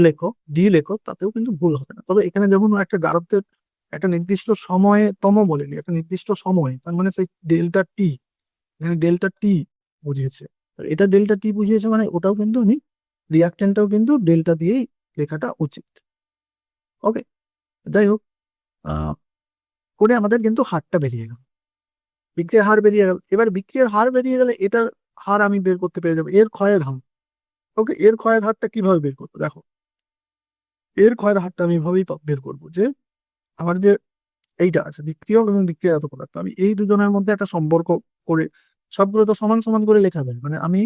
লেখো, ডি লেখো, তাতেও কিন্তু ভুল হবে না। তবে এখানে যখন একটা গাঢ়ত্বের একটা নির্দিষ্ট সময়ে বলেনি, একটা নির্দিষ্ট সময়, তার মানে সেই ডেল্টা টি, এখানে ডেল্টা টি বুঝিয়েছে, আর এটা ডেল্টা টি বুঝিয়েছে, মানে ওটাও কিন্তু আমি রিয়াক্টেন্টটাও কিন্তু ডেল্টা দিয়েই লেখাটা উচিত। ওকে, যাই হোক, করে আমাদের কিন্তু হারটা বেরিয়ে গেল, বিক্রিয়ার হার বেরিয়ে গেল। এবার বিক্রিয়ার হার বেরিয়ে গেলে এটার হার আমি বের করতে পেরে যাবো, এর ক্ষয়ের হার। ওকে, এর ক্ষয়ের হারটা কিভাবে বের করবো দেখো, এর ক্ষয়ের হারটা আমি এভাবেই বের করবো যে আমার যে এইটা আছে, বিক্রিয়ক এবং বিক্রিয়াজাত পদার্থ, আমি এই দুজনের মধ্যে একটা সম্পর্ক করে, সবগুলো তো সমান সমান করে লেখা যায়, মানে আমি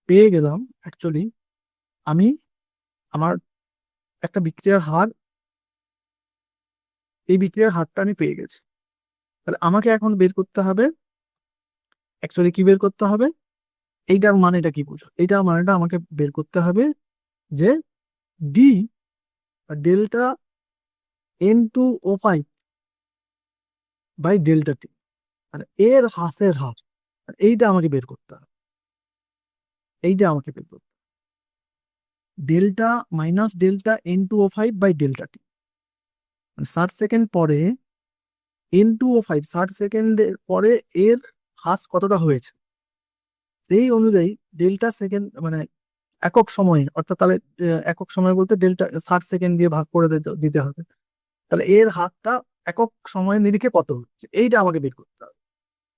পেয়ে গেলাম অ্যাকচুয়ালি, আমি আমার একটা বিক্রিয়ার হার, এই বিক্রিয়ার হারটা আমি পেয়ে গেছি। তাহলে আমাকে এখন বের করতে হবে, অ্যাকচুয়ালি কি বের করতে হবে, এইটার মানেটা কি বুঝো, এইটার মানেটা আমাকে বের করতে হবে যে ডি ডেল্টা N2O5/ΔT, মানে এর হ্রাসের হার, এইটা আমাকে বের করতে হবে, এইটা আমাকে বের করতে হবে, ডেল্টা মাইনাস ডেল্টা N2O5/ΔT, মানে 60 সেকেন্ড পরে N2O5, 60 সেকেন্ডের পরে এর হ্রাস কতটা হয়েছে, সেই অনুযায়ী ডেল্টা সেকেন্ড, মানে একক সময়ে, অর্থাৎ তাহলে একক সময় বলতে ডেল্টা 60 সেকেন্ড দিয়ে ভাগ করে দিতে হবে, তাহলে এর হারটা একক সময়ের নিরিখে কত হচ্ছে, এইটা আমাকে বের করতে হবে।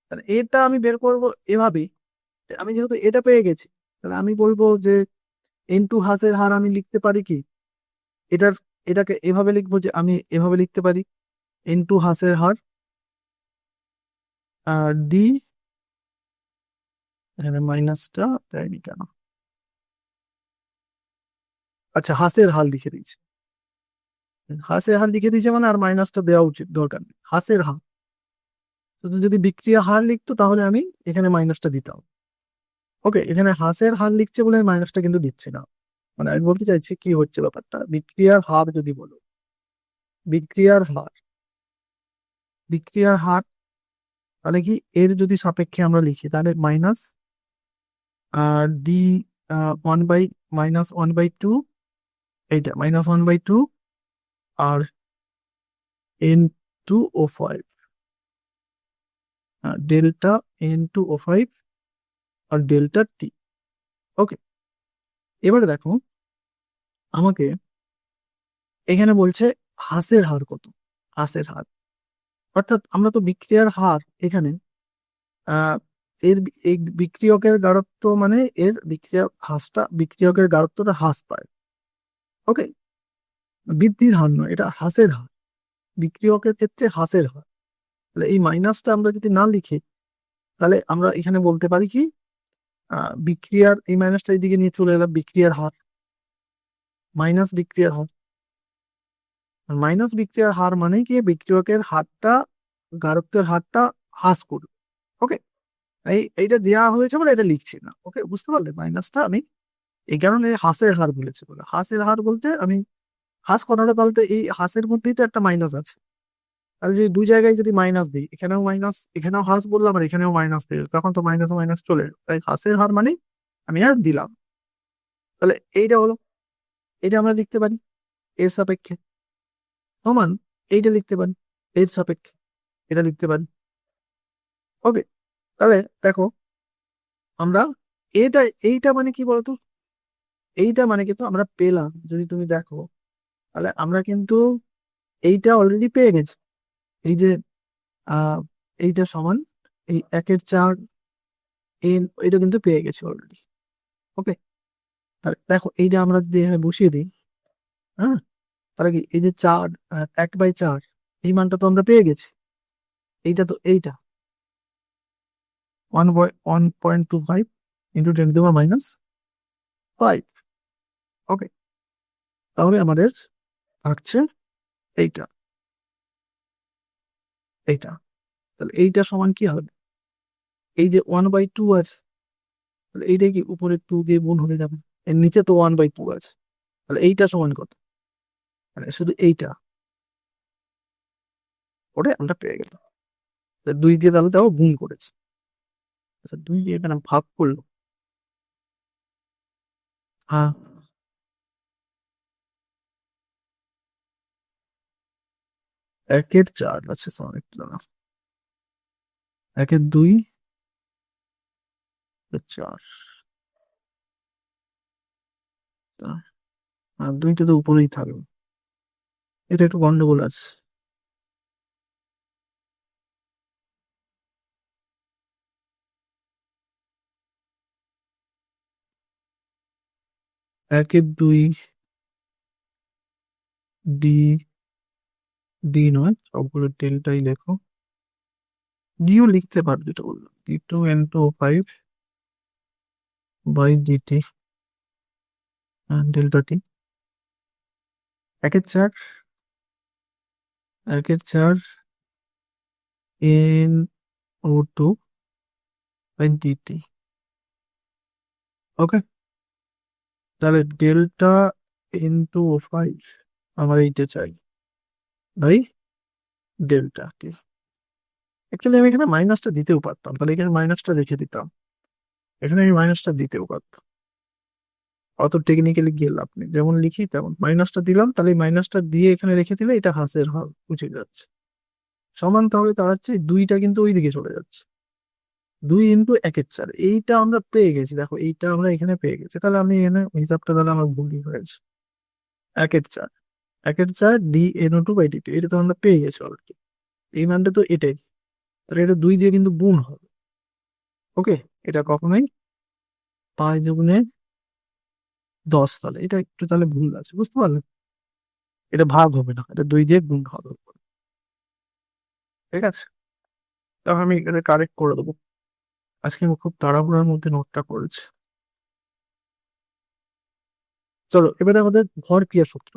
তাহলে এটা আমি বের করবো এভাবেই, যে আমি যেহেতু এটা পেয়ে গেছি, তাহলে আমি বলবো যে N2 হ্রাসের হার আমি লিখতে পারি কি, এটার এটাকে এভাবে লিখবো, যে আমি এভাবে লিখতে পারি N2 হ্রাসের হার ডি, এখানে মাইনাসটা দেয়নি কেন, আচ্ছা হ্রাসের হার লিখে দিয়েছি, হ্রাসের হার লিখে দিয়েছে মানে আর মাইনাসটা দেওয়া উচিত দরকার নেই, হ্রাসের হার। শুধু যদি বিক্রিয়া হার লিখতো তাহলে আমি এখানে মাইনাসটা দিতাম। ওকে, এখানে হ্রাসের হার লিখছে বলে মাইনাসটা কিন্তু দিচ্ছি না, মানে আমি বলতে চাইছি কি হচ্ছে ব্যাপারটা, বিক্রিয়ার হার যদি বলো, বিক্রিয়ার হার, বিক্রিয়ার হার, তাহলে কি এর যদি সাপেক্ষে আমরা লিখি, তাহলে মাইনাস ডি 1/-1/2, এইটা -1/2, আর N2O5, ডেল্টা N2O5 আর ডেল্টা টি। ওকে, এবারে দেখো আমাকে এখানে বলছে হ্রাসের হার কত, হ্রাসের হার, অর্থাৎ আমরা তো বিক্রিয়ার হার এখানে আহ এর এই বিক্রিয়কের গাঢ়ত্ব, মানে এর বিক্রিয়া হ্রাসটা, বিক্রিয়কের গাঢ়ত্বটা হ্রাস পায়। ওকে, বৃদ্ধির হার নয়, এটা হ্রাসের হার, বিক্রিয়কের ক্ষেত্রে হ্রাসের হার। তাহলে এই মাইনাসটা আমরা যদি না লিখি, তাহলে আমরা এখানে বলতে পারি কি, বিক্রিয়ার এই মাইনাসটা এইদিকে নিয়ে চলে এলাম, বিক্রিয়ার হার মাইনাস বিক্রিয়ার হার, মাইনাস বিক্রিয়ার হার মানে কি বিক্রিয়কের হারটা, গাঢ়ত্বের হারটা হ্রাস করবে। ওকে, এইটা দেওয়া হয়েছে বলে এটা লিখছি না। ওকে, বুঝতে পারলে, মাইনাসটা আমি এই কারণে হ্রাসের হার বলেছে, বলে হ্রাসের হার বলতে আমি হ্রাস কথাটা, তাহলে তো এই হ্রাসের মধ্যেই তো একটা মাইনাস আছে, তাহলে যদি দুই জায়গায় যদি মাইনাস দিই, এখানেও মাইনাস, এখানেও হ্রাস বললাম, আর এখানেও মাইনাস দিই, তখন তো মাইনাস মাইনাস চলে এলো। তাই হ্রাসের হার মানে আমি আর দিলাম, তাহলে এইটা হলো, এটা আমরা লিখতে পারি এর সাপেক্ষে, সমান এইটা লিখতে পারি এর সাপেক্ষে, এটা লিখতে পারি। ওকে, তাহলে দেখো আমরা এটা, এইটা মানে কি বলতো, এইটা মানে কিন্তু আমরা পেলাম, যদি তুমি দেখো, তাহলে আমরা কিন্তু এইটা অলরেডি পেয়ে গেছি, এই যে আহ এইটা সমান এই 1/4 এন, এটা কিন্তু পেয়ে গেছি অলরেডি। ওকে, তাহলে দেখো এইটা আমরা যদি এখানে বসিয়ে দিই, হ্যাঁ, তাহলে কি এই যে 1/4, এই মানটা তো আমরা পেয়ে গেছি, এইটা তো এইটা 1.25, ইন্টু 10⁻⁵। ওকে, তাহলে আমাদের থাকছে এইটা এইটা তাহলে এইটা সমান কি হবে? এই যে 1/2 আছে, তাহলে এইটা কি উপরে 2 দিয়ে গুণ হয়ে যাবে, এর নিচে তো 1/2 আছে, তাহলে এইটা সমান কত? মানে শুধু এইটা ওটা আমরা পেয়ে গেলাম। 2 দিয়ে তাহলে তাও গুণ করেছে, আচ্ছা 2 দিয়ে এখানে ভাগ করলো। হ্যাঁ, 1/4 আচ্ছা সরি একটু দাঁড়াও, 1/2 4, আর 2টা তো উপরেই থাকবে, এটা একটু গন্ডগোল আছে। 1/2 ডি, ডি নয়, সবগুলো ডেল্টাই লেখো, ডিও লিখতে পারো যেটা বললো, d2n/5/dt ডেল্টা টি, 1/4 1/4 NO2/dt। ওকে, তাহলে ডেল্টা ইন্টু 5 আমার এইটা চাই ভাই, ডেল্টা টি। অ্যাকচুয়ালি আমি এখানে মাইনাসটা দিতেও পারতাম, তাহলে এখানে মাইনাসটা রেখে দিতাম, এখানে আমি মাইনাসটা দিতেও পারতাম, অত টেকনিক্যালি গিয়ে লাভ নেই, যেমন লিখি তেমন মাইনাসটা দিলাম, তাহলে মাইনাসটা দিয়ে এখানে রেখে দিলে এটা হাসের হাল বুঝে যাচ্ছে। সমান তাহলে দাঁড়াচ্ছে 2টা কিন্তু ওই দিকে চলে যাচ্ছে, 2 × 1/4 এইটা আমরা পেয়ে গেছি, দেখো এইটা আমরা এখানে পেয়ে গেছি, তাহলে আমি এখানে হিসাবটা তাহলে আমার ভুলই হয়েছে। 1/4 1/4 dNO2/dt এটা তো আমরা পেয়ে গেছি অলরেডি, এই মানটা তো এটাই, তাহলে এটা 2 দিয়ে কিন্তু গুণ হবে। ওকে, এটা কখনোই 5×10, তাহলে এটা একটু তাহলে ভুল আছে, বুঝতে পারলে? এটা ভাগ হবে না, এটা 2 দিয়ে গুণ হবে, ঠিক আছে? তাহলে আমি এটা কারেক্ট করে দেবো, আজকে আমি খুব তাড়াহুড়োর মধ্যে নোটটা করেছি। চলো এবারে আমাদের ভর ক্রিয়া সূত্র,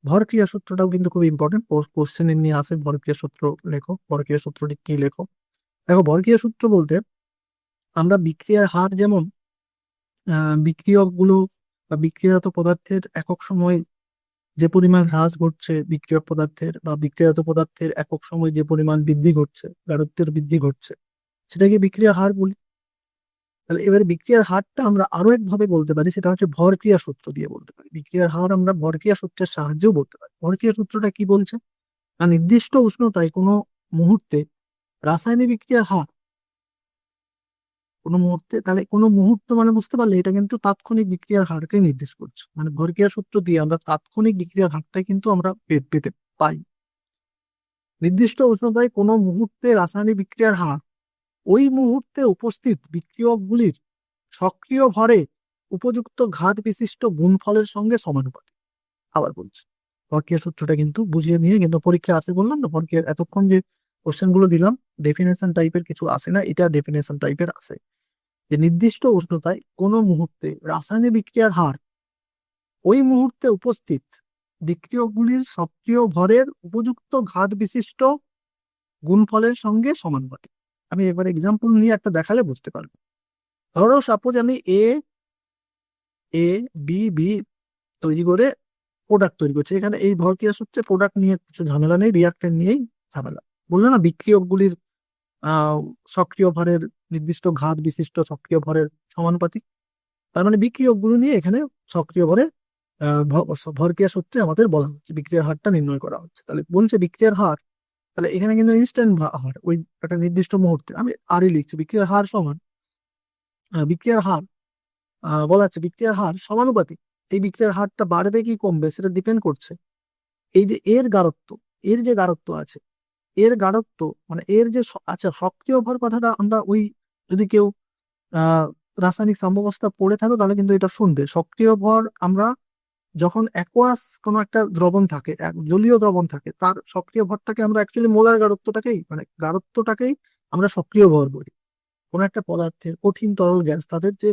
ভর ক্রিয়া সূত্রটাও কিন্তু খুব ইম্পর্টেন্ট, কোশ্চেন নিয়ে আসে ভর ক্রিয়া সূত্র লেখো, ভর ক্রিয়া সূত্রটি কি লেখো। দেখো ভর ক্রিয়া সূত্র বলতে আমরা বিক্রিয়ার হার, যেমন বিক্রিয়ক গুলো বা বিক্রিয়াজাত পদার্থের একক সময় যে পরিমাণ হ্রাস ঘটছে বিক্রিয়ক পদার্থের, বা বিক্রিয়াজাত পদার্থের একক সময় যে পরিমাণ বৃদ্ধি ঘটছে, গাঢ়ত্বের বৃদ্ধি ঘটছে, সেটাকে বিক্রিয়ার হার বলি। তাহলে এবারে বিক্রিয়ার হারটা আমরা আরো একভাবে বলতে পারি, সেটা হচ্ছে ভরক্রিয়া সূত্র দিয়ে বলতে পারি। বিক্রিয়ার হার আমরা ভরক্রিয়া সূত্রের সাহায্যেও বলতে পারি। ভরক্রিয়া সূত্রটা কি বলছে না, নির্দিষ্ট উষ্ণতায় কোনো মুহূর্তে রাসায়নিক বিক্রিয়ার হার, কোনো মুহূর্তে, তাহলে কোনো মুহূর্ত মানে বুঝতে পারলে এটা কিন্তু তাৎক্ষণিক বিক্রিয়ার হারকে নির্দেশ করছে, মানে ভরক্রিয়া সূত্র দিয়ে আমরা তাৎক্ষণিক বিক্রিয়ার হারটাই কিন্তু আমরা পেতে পাই। নির্দিষ্ট উষ্ণতায় কোনো মুহূর্তে রাসায়নিক বিক্রিয়ার হার ওই মুহূর্তে উপস্থিত বিক্রিয়কগুলির সক্রিয় ভরে উপযুক্ত ঘাত বিশিষ্ট গুণফলের সঙ্গে সমানুপাতিক। আবার বলছি, ভরক্রিয়া সূত্রটা কিন্তু বুঝিয়ে নিয়ে কিন্তু পরীক্ষা আসে, বললাম না ভরক্রিয়া এতক্ষণ যে কোশ্চেন গুলো দিলাম ডেফিনেশন টাইপের কিছু আসে না, এটা ডেফিনেশন টাইপের আসে, যে নির্দিষ্ট উষ্ণতায় কোনো মুহূর্তে রাসায়নিক বিক্রিয়ার হার ওই মুহূর্তে উপস্থিত বিক্রিয়কগুলির সক্রিয় ভরের উপযুক্ত ঘাত বিশিষ্ট গুণফলের সঙ্গে সমানুপাতিক। আমি এবার এক্সাম্পল নিয়ে একটা দেখালে বুঝতে পারবো। ধরো সাপোজ আমি এ এ বি বি তৈরি করে প্রোডাক্ট তৈরি করছি, এখানে এই ভরক্রিয়া সূত্রে প্রোডাক্ট নিয়ে কিছু ঝামেলা নেই, রিয়াক্টেন্ট নিয়েই ঝামেলা। বললো না বিক্রিয়কগুলির সক্রিয় ভরের নির্দিষ্ট ঘাত বিশিষ্ট সক্রিয় ভরের সমানুপাতিক, তার মানে বিক্রিয়কগুলো নিয়ে এখানে সক্রিয় ভরে ভরক্রিয়া সূত্রে আমাদের বলা হচ্ছে বিক্রিয়ার হারটা নির্ণয় করা হচ্ছে। তাহলে বলছে বিক্রিয়ার হার, তাহলে এখানে কিন্তু ইনস্ট্যান্ট হার, ওই একটা নির্দিষ্ট মুহূর্তে আমি আরই লিখছি বিক্রিয়ার হার সমান বিক্রিয়ার হার, বলা হচ্ছে বিক্রিয়ার হার সমানুপাতিক। এই বিক্রিয়ার হারটা বাড়বে কি কমবে সেটা ডিপেন্ড করছে এই যে এর গাঢ়ত্ব, এর যে গাঢ়ত্ব আছে, এর গাঢ়ত্ব মানে এর যে আচ্ছা সক্রিয় ভর কথাটা আমরা ওই, যদি কেউ আহ রাসায়নিক সাম্যাবস্থা পড়ে থাকো তাহলে কিন্তু এটা শুনবে। সক্রিয় ভর আমরা যখন অ্যাকোয়াস কোনো একটা দ্রবণ থাকে, জলীয় দ্রবণ থাকে, তার সক্রিয় ভরটাকে আমরা অ্যাকচুয়ালি মোলার গাঢ়ত্বটাকেই মানে গাঢ়ত্বটাকেই আমরা সক্রিয় ভর বলি। কোনো একটা পদার্থের কঠিন তরল গ্যাস তাদের যে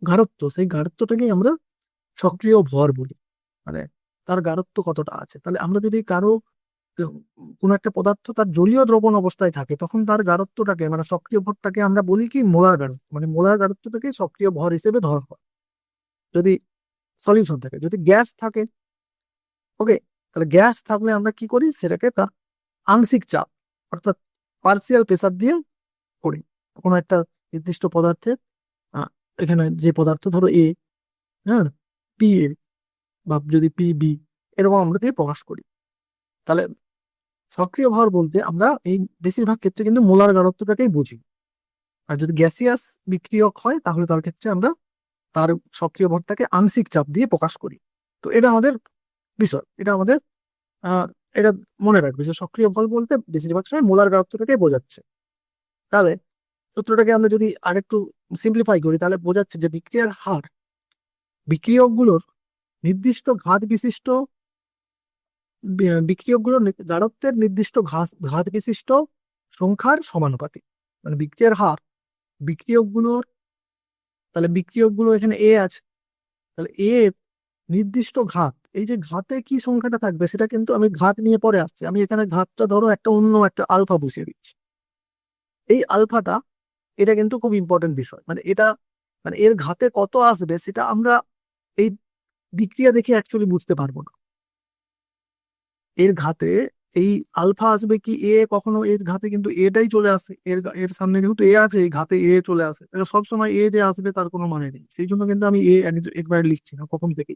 গাঢ়ত্ব, সেই গাঢ়ত্বটাকেই আমরা সক্রিয় ভর বলি। মানে তার গাঢ়ত্ব কতটা আছে। তাহলে আমরা যদি কারো কোন একটা পদার্থ তার জলীয় দ্রবণ অবস্থায় থাকে, তখন তার গাঢ়ত্বটাকে মানে সক্রিয় ভরটাকে আমরা বলি কি মোলার গাঢ়ত্ব, মানে মোলার গাঢ়ত্বটাকে সক্রিয় ভর হিসেবে ধরা হয় যদি সলিউশন থাকে। যদি গ্যাস থাকে, ওকে, তাহলে গ্যাস থাকলে আমরা কি করি, সেটাকে তার আংশিক চাপ অর্থাৎ পার্সিয়াল প্রেসার দিয়ে করি কোনো একটা নির্দিষ্ট পদার্থের। এখানে যে পদার্থ ধরো এ, হ্যাঁ, পি এ, বা যদি পি বি, এরকম আমরা দিয়ে প্রকাশ করি। তাহলে সক্রিয় ভর বলতে আমরা এই বেশিরভাগ ক্ষেত্রে কিন্তু মোলার গাঢ়ত্বটাকেই বুঝি। আর যদি গ্যাসিয়াস বিক্রিয়ক হয় তাহলে তার ক্ষেত্রে আমরা তার সক্রিয় ভরটাকে আংশিক চাপ দিয়ে প্রকাশ করি। তো এটা আমাদের বিষয়, এটা আমাদের আহ এটা মনে রাখবে যে সক্রিয় ভর বলতে বেশিরভাগ সময় মোলার গাঢ়ত্বটাকে বোঝাচ্ছে। তাহলে সূত্রটাকে আমরা যদি আরেকটু সিম্পলিফাই করি তাহলে বোঝাচ্ছে যে বিক্রিয়ার হার বিক্রিয়কগুলোর নির্দিষ্ট ঘাত বিশিষ্ট বিক্রিয়কগুলোর গাঢ়ত্বের নির্দিষ্ট ঘাত বিশিষ্ট সংখ্যার সমানুপাতিক। মানে বিক্রিয়ার হার বিক্রিয়কগুলোর, তাহলে বিক্রিয়কগুলো এখানে এ আছে, তাহলে এ এর নির্দিষ্ট ঘাত, এই যে ঘাতে কি সংখ্যাটা থাকবে সেটা কিন্তু আমি ঘাত নিয়ে পরে আসছি। আমি এখানে ঘাতটা ধরো একটা অন্য একটা আলফা বসিয়ে দিচ্ছি। এই আলফাটা, এটা কিন্তু খুব ইম্পর্টেন্ট বিষয়। মানে এটা মানে এর ঘাতে কত আসবে সেটা আমরা এই বিক্রিয়া দেখে অ্যাকচুয়ালি বুঝতে পারবো না। এর ঘাতে এই আলফা আসবে কি এ, কখনো এর ঘাতে কিন্তু এটাই চলে আসে, এর সামনে যেহেতু এ আছে এই ঘাতে এ চলে আসে, তাহলে সবসময় এ যে আসবে তার কোনো মানে নেই। সেই জন্য কিন্তু আমি এ একবার লিখছি না প্রথম থেকে।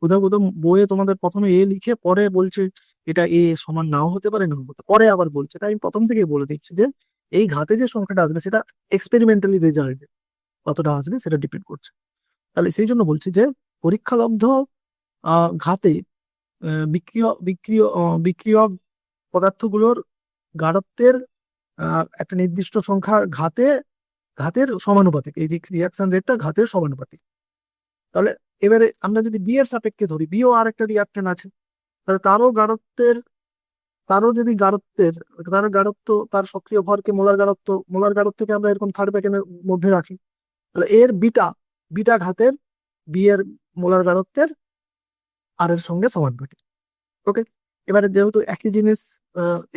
কোথাও কোথাও বইয়ে তোমাদের প্রথমে এ লিখে পরে বলছে এটা এ সমান নাও হতে পারে, না হতে পরে আবার বলছে। তাই আমি প্রথম থেকেই বলে দিচ্ছি যে এই ঘাতে যে সংখ্যাটা আসবে সেটা এক্সপেরিমেন্টালি রেজাল্ট কতটা আসবে সেটা ডিপেন্ড করছে। তাহলে সেই জন্য বলছি যে পরীক্ষালব্ধ ঘাতে বিক্রিয়ক পদার্থগুলোর গাঢ়ত্বের একটা নির্দিষ্ট সংখ্যার ঘাতের সমানুপাতিক, এই যে রিয়াকশন রেটটা ঘাতের সমানুপাতিক। তাহলে এবারে আমরা যদি বি এর সাপেক্ষে ধরি, বিও আর একটা রিয়াকশন আছে, তাহলে তারও গাঢ়ত্ব তার সক্রিয় ভরকে মোলার গাঢ়ত্বকে আমরা এরকম থার্ড ব্র্যাকেটের মধ্যে রাখি। তাহলে এর বিটা বিটা ঘাতের বি এর মোলার গাঢ়ত্বের আর এর সঙ্গে সমানুপাতিক। ওকে, এবারে যেহেতু একই জিনিস,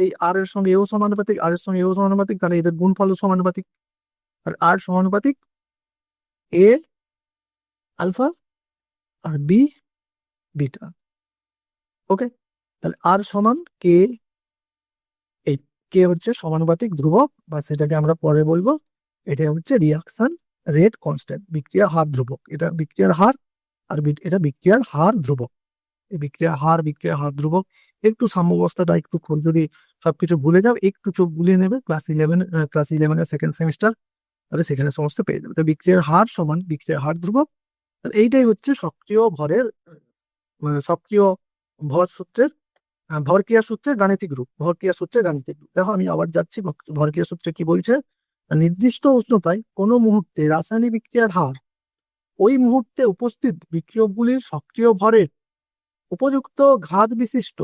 এই আর এর সঙ্গে এও সমানুপাতিক, আর এর সঙ্গে এও সমানুপাতিক, তাহলে এদের গুণফলও সমানুপাতিক। আর আর সমানুপাতিক এ আলফা আর বি বিটা। ওকে, তাহলে আর সমান কে, এই কে হচ্ছে সমানুপাতিক ধ্রুবক, বা সেটাকে আমরা পরে বলবো এটা হচ্ছে রিয়াকশন রেট কনস্ট্যান্ট, বিক্রিয়ার হার ধ্রুবক। এটা বিক্রিয়ার হার, আর এটা বিক্রিয়ার হার ধ্রুবক। এই বিক্রিয়া হার ধ্রুবক। একটু সাম্যাবস্থাটা একটু যদি সবকিছু ভুলে যাও, একটু চোখ বুলিয়ে নেবে ক্লাস ইলেভেনের সেকেন্ড সেমিস্টার, তাহলে সেখানে সমস্ত পেয়ে যাবে। তো বিক্রিয়ার হার সমান বিক্রিয়ার হার ধ্রুবক। তাহলে এইটাই হচ্ছে সক্রিয় ভর সূত্রের ভরক্রিয়া সূত্রের গাণিতিক রূপ। দেখো আমি আবার যাচ্ছি, ভরক্রিয়া সূত্রে কি বলছে, নির্দিষ্ট উষ্ণতায় কোনো মুহূর্তে রাসায়নিক বিক্রিয়ার হার ওই মুহূর্তে উপস্থিত বিক্রিয়কগুলির সক্রিয় ভরের উপযুক্ত ঘাত বিশিষ্ট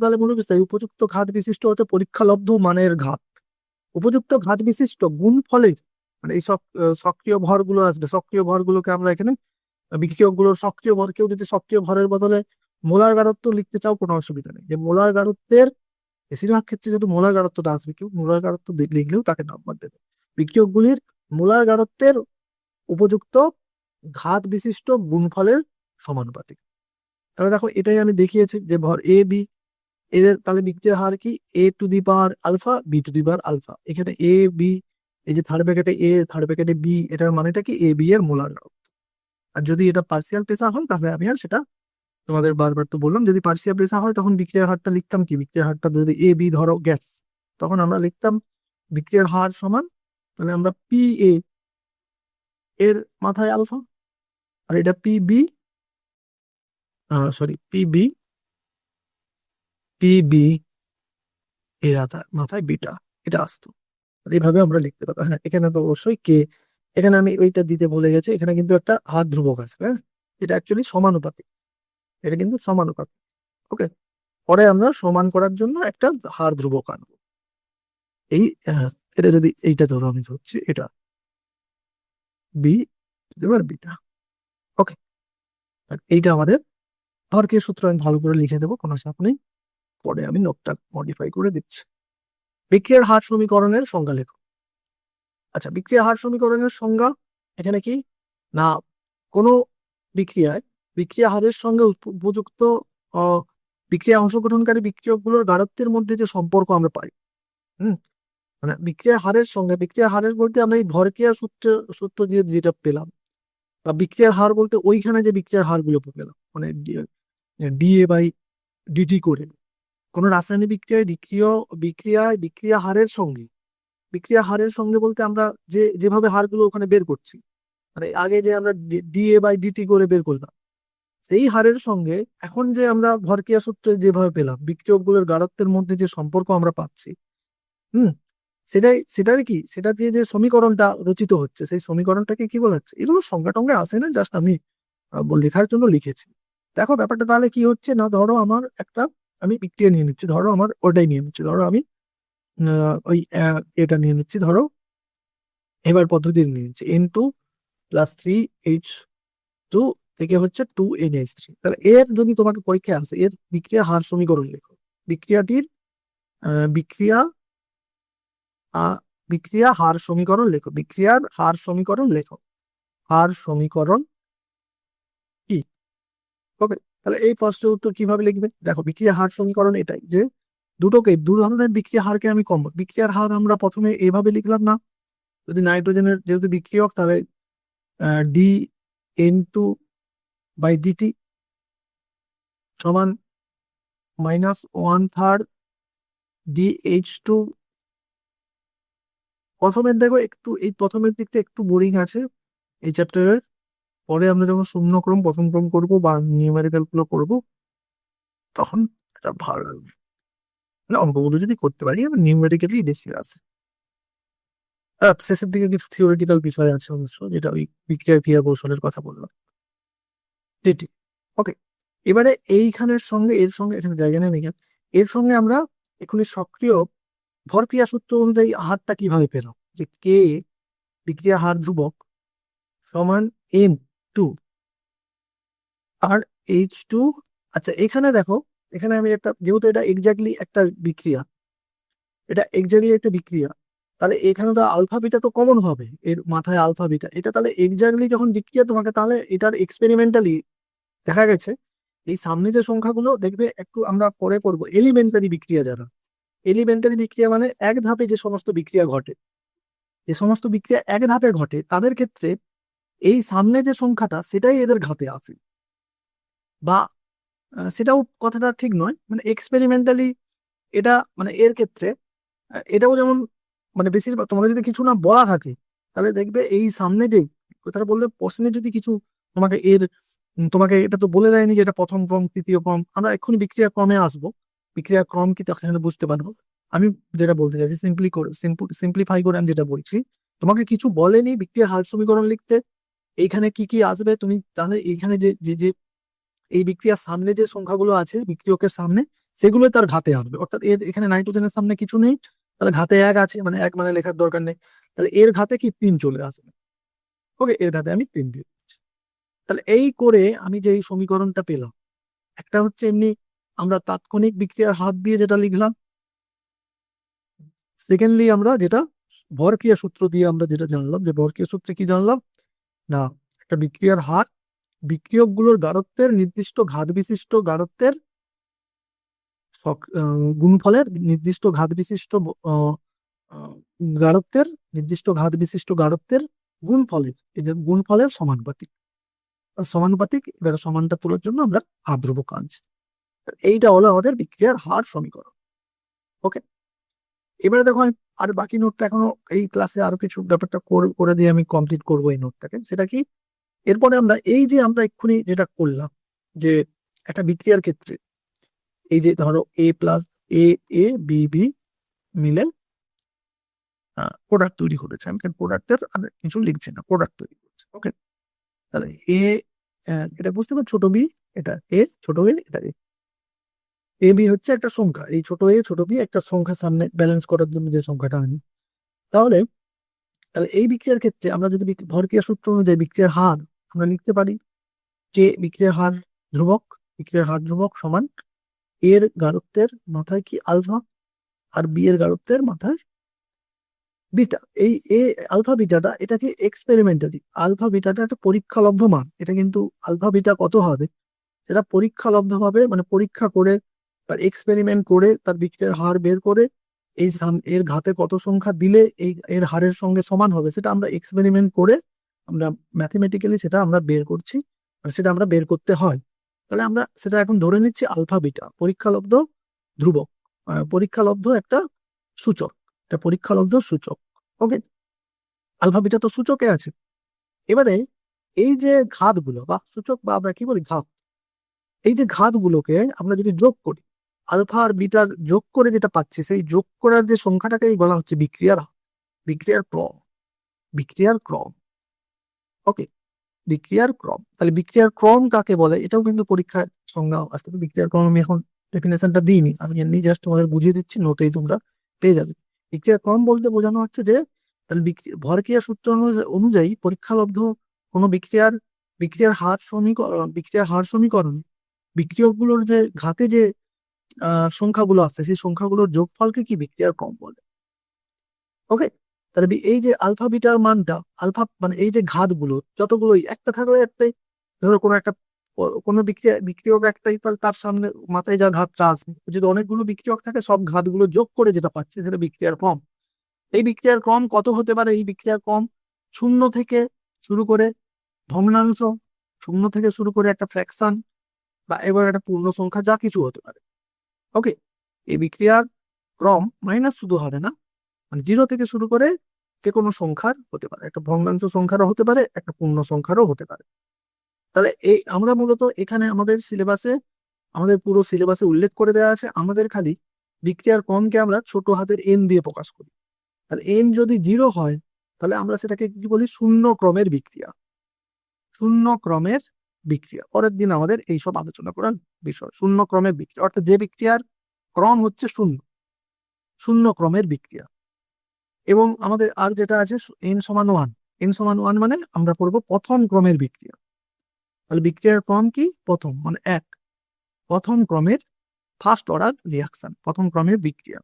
তাহলে মনে বুঝতে উপযুক্ত ঘাত বিশিষ্ট হতে পরীক্ষালব্ধ মানের ঘাত, উপযুক্ত ঘাত বিশিষ্ট গুণফলের, মানে এই সব সক্রিয় ভরগুলো আসবে, সক্রিয় ভরগুলোকে আমরা এখানে বিক্রিয়কগুলোর সক্রিয় ভরকেও যদি সক্রিয় ভরের বদলে মোলার গাঢ়ত্ব লিখতে চাও কোনো অসুবিধা নেই। যে মোলার গাঢ়ত্বের বেশিরভাগ ক্ষেত্রে যেহেতু মোলার গাঢ়ত্বটা আসবে, কেউ মোলার গাঢ়ত্ব লিখলেও তাকে নাম্বার দেবে। বিক্রিয়কগুলির মোলার গাঢ়ত্বের উপযুক্ত ঘাত বিশিষ্ট গুণফলের সমানুপাতিক। তাহলে দেখো এটাই আমি দেখিয়েছি যে ভর এ বি, এদের তাহলে বিক্রিয়ার হার কি A to the power alpha B to the power alpha. এখানে এ বি, এই যে থার্ড ব্র্যাকেটে এ থার্ড ব্র্যাকেটে বি, এটার মানেটা কি এ বি এর মোলার গাঢ়ত্ব। আর যদি এটা পার্সিয়াল প্রেসার হয় তাহলে আমি আর সেটা তোমাদের বারবার তো বললাম, যদি পার্সিয়াল প্রেসার হয় তখন বিক্রিয়ার হারটা লিখতাম কি, বিক্রিয়ার হারটা যদি এ বি ধরো গ্যাস, তখন আমরা লিখতাম বিক্রিয়ার হার সমান, তাহলে আমরা পি এ এর মাথায় আলফা, আর এটা p b, sorry p b এর মাথায় বিটা, এটা আসতো। এইভাবে আমরা লিখতে পারতাম। হ্যাঁ, এখানে তো অবশ্যই কে, এখানে আমি ওইটা দিতে ভুলে গেছি, এখানে কিন্তু একটা হার ধ্রুবক আছে। হ্যাঁ, এটা অ্যাকচুয়ালি সমানুপাতিক, এটা কিন্তু সমানুপাতিক। ওকে, পরে আমরা সমান করার জন্য একটা হার ধ্রুবক আনবো। এই এটা যদি এইটা ধরো আমি ধরছি, এটা বি, এবার বিটা। ওকে, এইটা আমাদের ভরকের সূত্র, আমি ভালো করে লিখে দেবো, কোনো চাপ নেই, পরে আমি নোটটা মডিফাই করে দিচ্ছি। বিক্রিয়ার হার সমীকরণের সংজ্ঞা লেখো। আচ্ছা, বিক্রিয়ার হার সমীকরণের সংজ্ঞা এখানে কি না, কোনো বিক্রিয়ায় বিক্রিয়া হারের সঙ্গে উপযুক্ত বিক্রিয়া অংশগ্রহণকারী বিক্রিয়কগুলোর গাঢ়ত্বের মধ্যে যে সম্পর্ক আমরা পাই, মানে বিক্রিয়ার হারের সঙ্গে, বিক্রিয়ার হারের বলতে আমরা এই ভরক্রিয়ার সূত্র দিয়ে যেটা পেলাম, বা বিক্রিয়ার হার বলতে ওইখানে যে বিক্রিয়ার হারগুলো পেলাম, মানে ডিএ বাই ডিটি করে কোনো রাসায়নিক বিক্রিয়া হারের সঙ্গে, বিক্রিয়া হারের সঙ্গে বলতে আমরা যেভাবে হারগুলো ওখানে বের করছি, মানে আগে যে আমরা ডিএ বাই ডিটি করে বের করলাম, সেই হারের সঙ্গে এখন যে আমরা ভরক্রিয়া সূত্রে যেভাবে পেলাম বিক্রিয়কগুলোর গাঢ়ত্বের মধ্যে যে সম্পর্ক আমরা পাচ্ছি, হুম, সেটার কি, সেটা দিয়ে যে সমীকরণটা রচিত হচ্ছে, সেই সমীকরণটাকে কি বলা হচ্ছে, এগুলো সংজ্ঞা টঙ্গে আসে না, জাস্ট আমি লেখার জন্য লিখেছি। দেখো ব্যাপারটা তাহলে কি হচ্ছে না, ধরো আমার একটা, আমি বিক্রিয়া নিয়ে নিচ্ছি, ধরো আমার ওটাই নিয়ে নিচ্ছি, ধরো আমি ওই এটা নিয়ে নিচ্ছি, ধরো এবার পদ্ধতি নিয়ে নিচ্ছি, N2+3H2 থেকে হচ্ছে 2NH3। তাহলে এর যদি তোমাকে পরীক্ষায় আসে, এর বিক্রিয়ার হার সমীকরণ লেখো, বিক্রিয়াটির বিক্রিয়া বিক্রিয়া হার সমীকরণ লেখো, বিক্রিয়ার হার সমীকরণ লেখো, হার সমীকরণ কি। ওকে, তাহলে এই প্রশ্নের উত্তর কিভাবে লিখবে, দেখো বিক্রিয়া হার সমীকরণ এটাই যে দু ধরনের বিক্রিয়া হারকে আমি কম, বিক্রিয়ার হার আমরা প্রথমে এভাবে লিখলাম না, যদি নাইট্রোজেনের যেহেতু বিক্রিয়ক, তাহলে dN2/dt সমান -1/3 dH2। প্রথমের দেখো একটু, এই প্রথমের দিকটা একটু বোরিং আছে এই চ্যাপ্টারের, পরে আমরা যখন শূন্যক্রম প্রথম ক্রম করবো বা নিউমেরিক্যাল গুলো করবো, তখন এটা ভালো লাগবে, মানে অঙ্কগুলো যদি করতে পারি আমি নিউমেরিক্যালি বেশি আছে। শেষের দিকে কিছু থিওরিটিক্যাল বিষয় আছে অবশ্য, যেটা ওই বিক্রিয়ার ক্রিয়া কৌশলের কথা বললাম। ঠিক, ওকে। এবারে এইখানের সঙ্গে এর সঙ্গে, এখানে জায়গা নেই, এর সঙ্গে আমরা এখানে সক্রিয় ভরক্রিয়া সূত্র অনুযায়ী হারটা কিভাবে পেলাম, যে কে বিক্রিয়া হার ধ্রুবক সমান M2 আর H2। আচ্ছা, এখানে দেখো, এখানে আমি একটা, যেহেতু এটা এক্স্যাক্টলি একটা বিক্রিয়া, এটা এক্স্যাক্টলি একটা বিক্রিয়া, তাহলে এখানে তো আলফা বিটা তো কমন হবে, এর মাথায় আলফা বিটা, এটা তাহলে এক্স্যাক্টলি যখন বিক্রিয়া, তোমাকে তাহলে এটার এক্সপেরিমেন্টালি দেখা গেছে এই সামনে যে সংখ্যাগুলো দেখবে, একটু আমরা পরে করবো এলিমেন্টারি বিক্রিয়া, যারা এলিমেন্টারি বিক্রিয়া মানে এক ধাপে যে সমস্ত বিক্রিয়া ঘটে, যে সমস্ত বিক্রিয়া এক ধাপে ঘটে, তাদের ক্ষেত্রে এই সামনে যে সংখ্যাটা সেটাই এদের ঘাতে আসে, বা সেটাও কথাটা ঠিক নয়, মানে এক্সপেরিমেন্টালি এটা, মানে এর ক্ষেত্রে এটাও যেমন, মানে বেশিরভাগ তোমাকে যদি কিছু না বলা থাকে, তাহলে দেখবে এই সামনে যে কথাটা বললে, প্রশ্নে যদি কিছু তোমাকে তোমাকে এটা তো বলে দেয়নি যে এটা প্রথম ক্রম তৃতীয় ক্রম, আমরা এক্ষুনি বিক্রিয়া ক্রমে আসবো, বিক্রিয়া ক্রম কি তখন বুঝতে পারবো। আমি যেটা বলতে চাইছি, সিম্পলিফাই করে আমি যেটা বলছি, তোমাকে কিছু বলেনি বিক্রিয়ার হার সমীকরণ লিখতে, এইখানে কি কি আসবে তুমি, তাহলে এইখানে যে যে যে এই বিক্রিয়ার সামনে যে সংখ্যাগুলো আছে বিক্রিয়কের সামনে, সেগুলো তার ঘাতে আসবে, অর্থাৎ এর এখানে নাইট্রোজেনের সামনে কিছু নেই, তাহলে ঘাতে 1 আছে, মানে 1 মানে লেখার দরকার নেই, তাহলে এর ঘাতে কি 3 চলে আসবে। ওকে, এর ঘাতে আমি 3 দিয়ে দিচ্ছি। তাহলে এই করে আমি যে এই সমীকরণটা পেলাম, একটা হচ্ছে এমনি আমরা তাৎক্ষণিক বিক্রিয়ার হাত দিয়ে যেটা লিখলাম, সেকেন্ডলি আমরা যেটা ভরক্রিয়া সূত্র দিয়ে আমরা যেটা জানলাম, যে ভরক্রিয়া সূত্রে কি জানলাম না, একটা বিক্রিয়ার হার বিক্রিয়কগুলোর গাঢ়ত্বের নির্দিষ্ট ঘাত বিশিষ্ট গাঢ়ত্বের গুণফলের নির্দিষ্ট ঘাত বিশিষ্ট গাঢ়ত্বের নির্দিষ্ট ঘাত বিশিষ্ট গাঢ়ত্বের গুণফলের, এই যে গুণফলের সমানুপাতিক, এবার সমানটা তোলার জন্য আমরা আদ্রব কাজ, এইটা হলো আমাদের বিক্রিয়ার হার সমীকরণ। ওকে, এবারে দেখো আমি আর বাকি নোটটা এখনো এই ক্লাসে আরো কিছু ব্যাপারটা করে দিয়ে আমি কমপ্লিট করবো এই নোটটাকে, সেটা কি, এরপরে আমরা এই যে আমরা এক্ষুনি যেটা করলাম, যে একটা বিক্রিয়ার ক্ষেত্রে এই যে ধরো A+A, A, B, B মিলে প্রোডাক্ট তৈরি করেছে, আমি প্রোডাক্টের কিছু লিখছি না, প্রোডাক্ট তৈরি করছে। ওকে, তাহলে এটা বুঝতে পারছো, ছোট বি এটা এ, ছোট এ এটা এ বি হচ্ছে একটা সংখ্যা, এই ছোট এ ছোট বি একটা সংখ্যা সামনে ব্যালেন্স করার জন্য যে সংখ্যাটা আমি, তাহলে তাহলে এই বিক্রিয়ার ক্ষেত্রে আমরা যদি ভরক্রিয়া সূত্র অনুযায়ী বিক্রিয়ার হার আমরা লিখতে পারি যে বিক্রিয়ার হার ধ্রুবক, বিক্রিয়ার হার ধ্রুবক সমান এর গাঢ়ত্বের মাথায় কি আলফা আর বি এর গাঢ়ত্বের মাথায় বিটা। এই এ আলফা বিটাটা এটাকে এক্সপেরিমেন্টালি, আলফা বিটাটা একটা পরীক্ষালব্ধ মান, এটা কিন্তু আলফা বিটা কত হবে সেটা পরীক্ষালব্ধ ভাবে মানে পরীক্ষা করে বা এক্সপেরিমেন্ট করে তার বিক্রিয়ার হার বের করে এর ঘাতে কত সংখ্যা দিলে এই এর হারের সঙ্গে সমান হবে সেটা আমরা এক্সপেরিমেন্ট করে আমরা ম্যাথমেটিক্যালি সেটা আমরা বের করছি, আর সেটা আমরা বের করতে হয়। তাহলে আমরা সেটা এখন ধরে নিচ্ছি আলফা বিটা পরীক্ষালব্ধ ধ্রুবক, পরীক্ষালব্ধ একটা সূচক, এটা পরীক্ষালব্ধ সূচক। ওকে, আলফা বিটা তো সূচকে আছে। এবারে এই যে ঘাতগুলো বা সূচক বা আমরা কি বলি ঘাত, এই যে ঘাতগুলোকে আমরা যদি যোগ করি, আলফা আর বিটার যোগ করে যেটা পাচ্ছি সেই যোগ করার যে সংখ্যাটাকেই বলা হচ্ছে বিক্রিয়ার বিক্রিয়ার ক্রম, বিক্রিয়ার ক্রম। ওকে, বিক্রিয়ার ক্রম। তাহলে বিক্রিয়ার ক্রম কাকে বলে এটাও কিন্তু পরীক্ষায় সংজ্ঞা আসতে পারে। বিক্রিয়ার ক্রম আমি এখন ডেফিনেশনটা দিইনি, আমি এমনি জাস্ট তোমাদের বুঝিয়ে দিচ্ছি, নোটেই তোমরা পেয়ে যাবে। বিক্রিয়ার ক্রম বলতে বোঝানো হচ্ছে যে তাহলে ভরক্রিয়া সূত্র অনুযায়ী পরীক্ষালব্ধ কোনো বিক্রিয়ার বিক্রিয়ার হার সমীকরণ, বিক্রিয়ার হার সমীকরণ বিক্রিয়কগুলোর যে ঘাতে যে সংখ্যাগুলো আছে সেই সংখ্যাগুলোর যোগফলকে কি বিক্রিয়ার ক্রম বলে। ওকে, তাহলে এই যে আলফা বিটার মানটা, আলফা মানে এই যে ঘাতগুলো যতগুলোই একটা থাকলে একটাই, ধরো কোনো একটা কোনো বিক্রিয়ক একটাই, তাহলে তার সামনে মাথায় যা ঘাতটা আসবে, যদি অনেকগুলো বিক্রিয়ক থাকে সব ঘাতগুলো যোগ করে যেটা পাচ্ছে সেটা বিক্রিয়ার ক্রম। এই বিক্রিয়ার ক্রম কত হতে পারে? এই বিক্রিয়ার ক্রম শূন্য থেকে শুরু করে ভগ্নাংশ, শূন্য থেকে শুরু করে একটা ফ্র্যাকশন বা এবার একটা পূর্ণ সংখ্যা যা কিছু হতে পারে। ওকে, এই বিক্রিয়ার ক্রম মাইনাস শুধু হবে না, মানে 0 থেকে শুরু করে যে কোনো সংখ্যার হতে পারে, একটা ভগ্নাংশ সংখ্যারও হতে পারে, একটা পূর্ণ সংখ্যারও হতে পারে। তাহলে এই আমরা মূলত এখানে আমাদের সিলেবাসে, আমাদের পুরো সিলেবাসে উল্লেখ করে দেওয়া আছে, আমাদের খালি বিক্রিয়ার ক্রমকে আমরা ছোট হাতের এন দিয়ে প্রকাশ করি। তাহলে এন যদি 0 হয় তাহলে আমরা সেটাকে কি বলি? শূন্য ক্রমের বিক্রিয়া, শূন্য ক্রমের বিক্রিয়া। পরের দিন আমাদের এইসব আলোচনা করার বিষয় শূন্য ক্রমের বিক্রিয়া, অর্থাৎ যে বিক্রিয়ার ক্রম হচ্ছে শূন্য, শূন্য ক্রমের বিক্রিয়া। এবং আমাদের আর যেটা আছে এন সমান 1, এন সমান 1 মানে আমরা পড়বো প্রথম ক্রমের বিক্রিয়া। তাহলে বিক্রিয়ার ক্রম কি? প্রথম মানে এক, প্রথম ক্রমের ফার্স্ট অর্ডার রিয়াকশন, প্রথম ক্রমের বিক্রিয়া।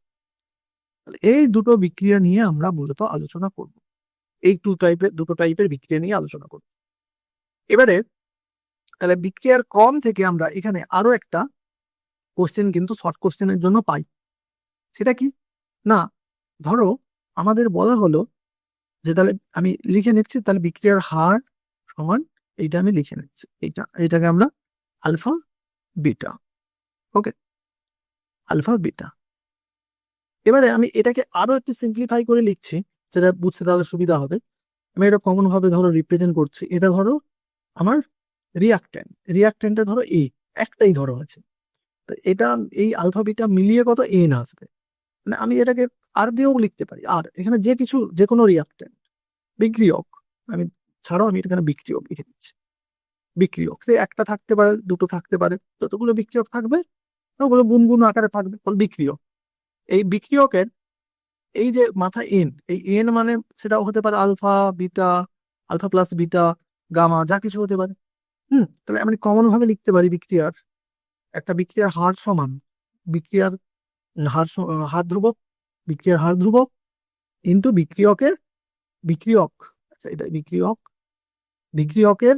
তাহলে এই দুটো বিক্রিয়া নিয়ে আমরা মূলত আলোচনা করব, এই দুটো টাইপের বিক্রিয়া নিয়ে আলোচনা করব। এবারে তাহলে বিক্রিয়ার ক্রম থেকে আমরা এখানে আরো একটা কোশ্চেন কিন্তু শর্ট কোশ্চেনের জন্য পাই। সেটা কি না, ধরো আমাদের বলা হলো যে, তাহলে আমি লিখে নিচ্ছি, তাহলে বিক্রিয়ার হার সমান এইটা আমি লিখে নিচ্ছি, এটাকে আমরা আলফা বিটা। ওকে, আলফা বিটা। এবারে আমি এটাকে আরো একটু সিম্পলিফাই করে লিখছি, যেটা বুঝতে তাহলে সুবিধা হবে। আমি এটা কমন ভাবে ধরো রিপ্রেজেন্ট করছি, এটা ধরো আমার রিয়াক্ট্যান্ট, রিয়াক্ট্যান্টটা ধরো এ, একটাই ধরো আছে, তো এটা এই আলফা বিটা মিলিয়ে কত এন আসবে। মানে আমি এটাকে আর দিয়েও লিখতে পারি, আর এখানে যে কিছু যে কোনো রিয়াক্ট্যান্ট বিক্রিয়ক, আমি ছাড়াও আমি এখানে বিক্রিয়ক লিখে দিচ্ছি। বিক্রিয়ক সে একটা থাকতে পারে, দুটো থাকতে পারে, যতগুলো বিক্রিয়ক থাকবে ওগুলো গুনগুন আকারে থাকবে, বিক্রিয়ক। এই বিক্রিয়কের এই যে মাথা এন, এই এন মানে সেটাও হতে পারে alpha beta, alpha plus beta, gamma, যা কিছু হতে পারে। তাহলে আমি কমন ভাবে লিখতে পারি বিক্রিয়ার একটা বিক্রিয়ার হার সমান বিক্রিয়ার হার ধ্রুবক, বিক্রিয়ার হার ধ্রুবক ইন্টু বিক্রিয়কের বিক্রিয়ক, আচ্ছা এটা বিক্রিয়ক, বিক্রিয়কের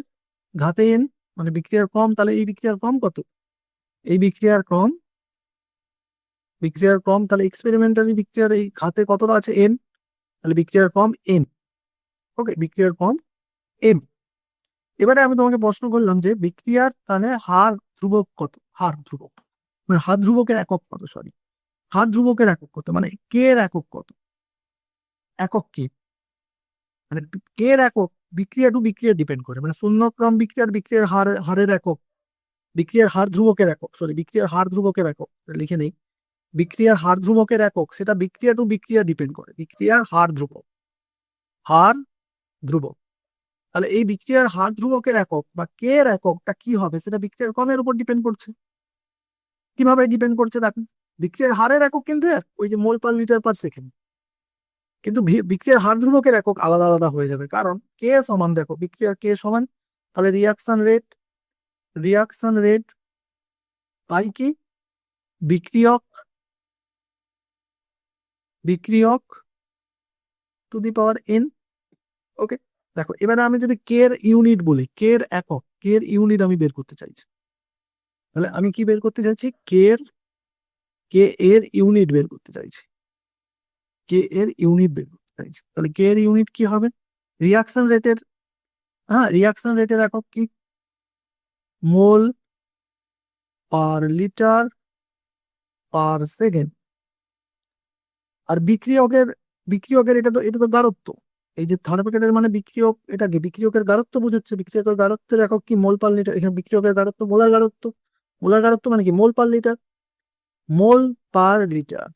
ঘাতে এন মানে বিক্রিয়ার ক্রম। তাহলে এই বিক্রিয়ার ক্রম কত? এই বিক্রিয়ার ক্রম, বিক্রিয়ার ক্রম তাহলে এক্সপেরিমেন্টালি বিক্রিয়ার এই ঘাতে কতটা আছে? এন, তাহলে বিক্রিয়ার ক্রম এন। ওকে, বিক্রিয়ার ক্রম এম। এবারে আমি তোমাকে প্রশ্ন করলাম যে বিক্রিয়ার তাহলে হার ধ্রুবক কত? হার ধ্রুবক মানে হার ধ্রুবকের একক কত? সরি, হার ধ্রুবকের একক কত মানে কে এর একক কত? একক কি মানে কে এর একক বিক্রিয়া টু বিক্রিয়া ডিপেন্ড করে, মানে শূন্য ক্রম বিক্রিয়ার বিক্রিয়ার হারের একক, বিক্রিয়ার হার ধ্রুবকের একক, সরি বিক্রিয়ার হার ধ্রুবকের একক লিখে নেই, বিক্রিয়ার হার ধ্রুবকের একক সেটা বিক্রিয়া টু বিক্রিয়া ডিপেন্ড করে, বিক্রিয়ার হার ধ্রুবক, হার ধ্রুবক। তাহলে এই বিক্রিয়ার হার ধ্রুবকের একক বা কে এর এককটা কি হবে সেটা বিক্রিয়ার ক্রমের উপর ডিপেন্ড করছে। কিভাবে ডিপেন্ড করছে দেখেন, বিক্রিয়ার হারের একক কিন্তু ওই যে মোল পার লিটার পার সেকেন্ড, কিন্তু বিক্রিয়ার হার ধ্রুবকের একক আলাদা আলাদা হয়ে যাবে, কারণ কে সমান, দেখো বিক্রিয়ার কে সমান, তাহলে রিয়াকশন রেট বাই কি, বিক্রিয়ক বিক্রিয়ক টু দি পাওয়ার এন। ওকে, দেখো এবারে আমি যদি কে এর ইউনিট বলি, কে এর একক, কে এর ইউনিট আমি বের করতে চাইছি, তাহলে আমি কি বের করতে চাইছি, কে এর ইউনিট বের করতে চাইছি, তাহলে কে এর ইউনিট কি হবে, রিয়াকশন রেটের, রিয়াকশন রেটের একক কি, মোল পার লিটার পার সেকেন্ড। আর বিক্রিয়কের এটা তো গাঢ়ত্ব, এই যে থার্ড ব্র্যাকেটের মানে বিক্রিয়ক, এটা কি বিক্রিয়কের গাঢ়ত্ব বোঝাচ্ছে, বিক্রিয়কের গাঢ়ত্বের একক কি, মোল পার লিটার। এখানে বিক্রিয়কের গাঢ়ত্ব মোলার গাঢ়ত্ব মানে কি, মোল per litre, mole per litre,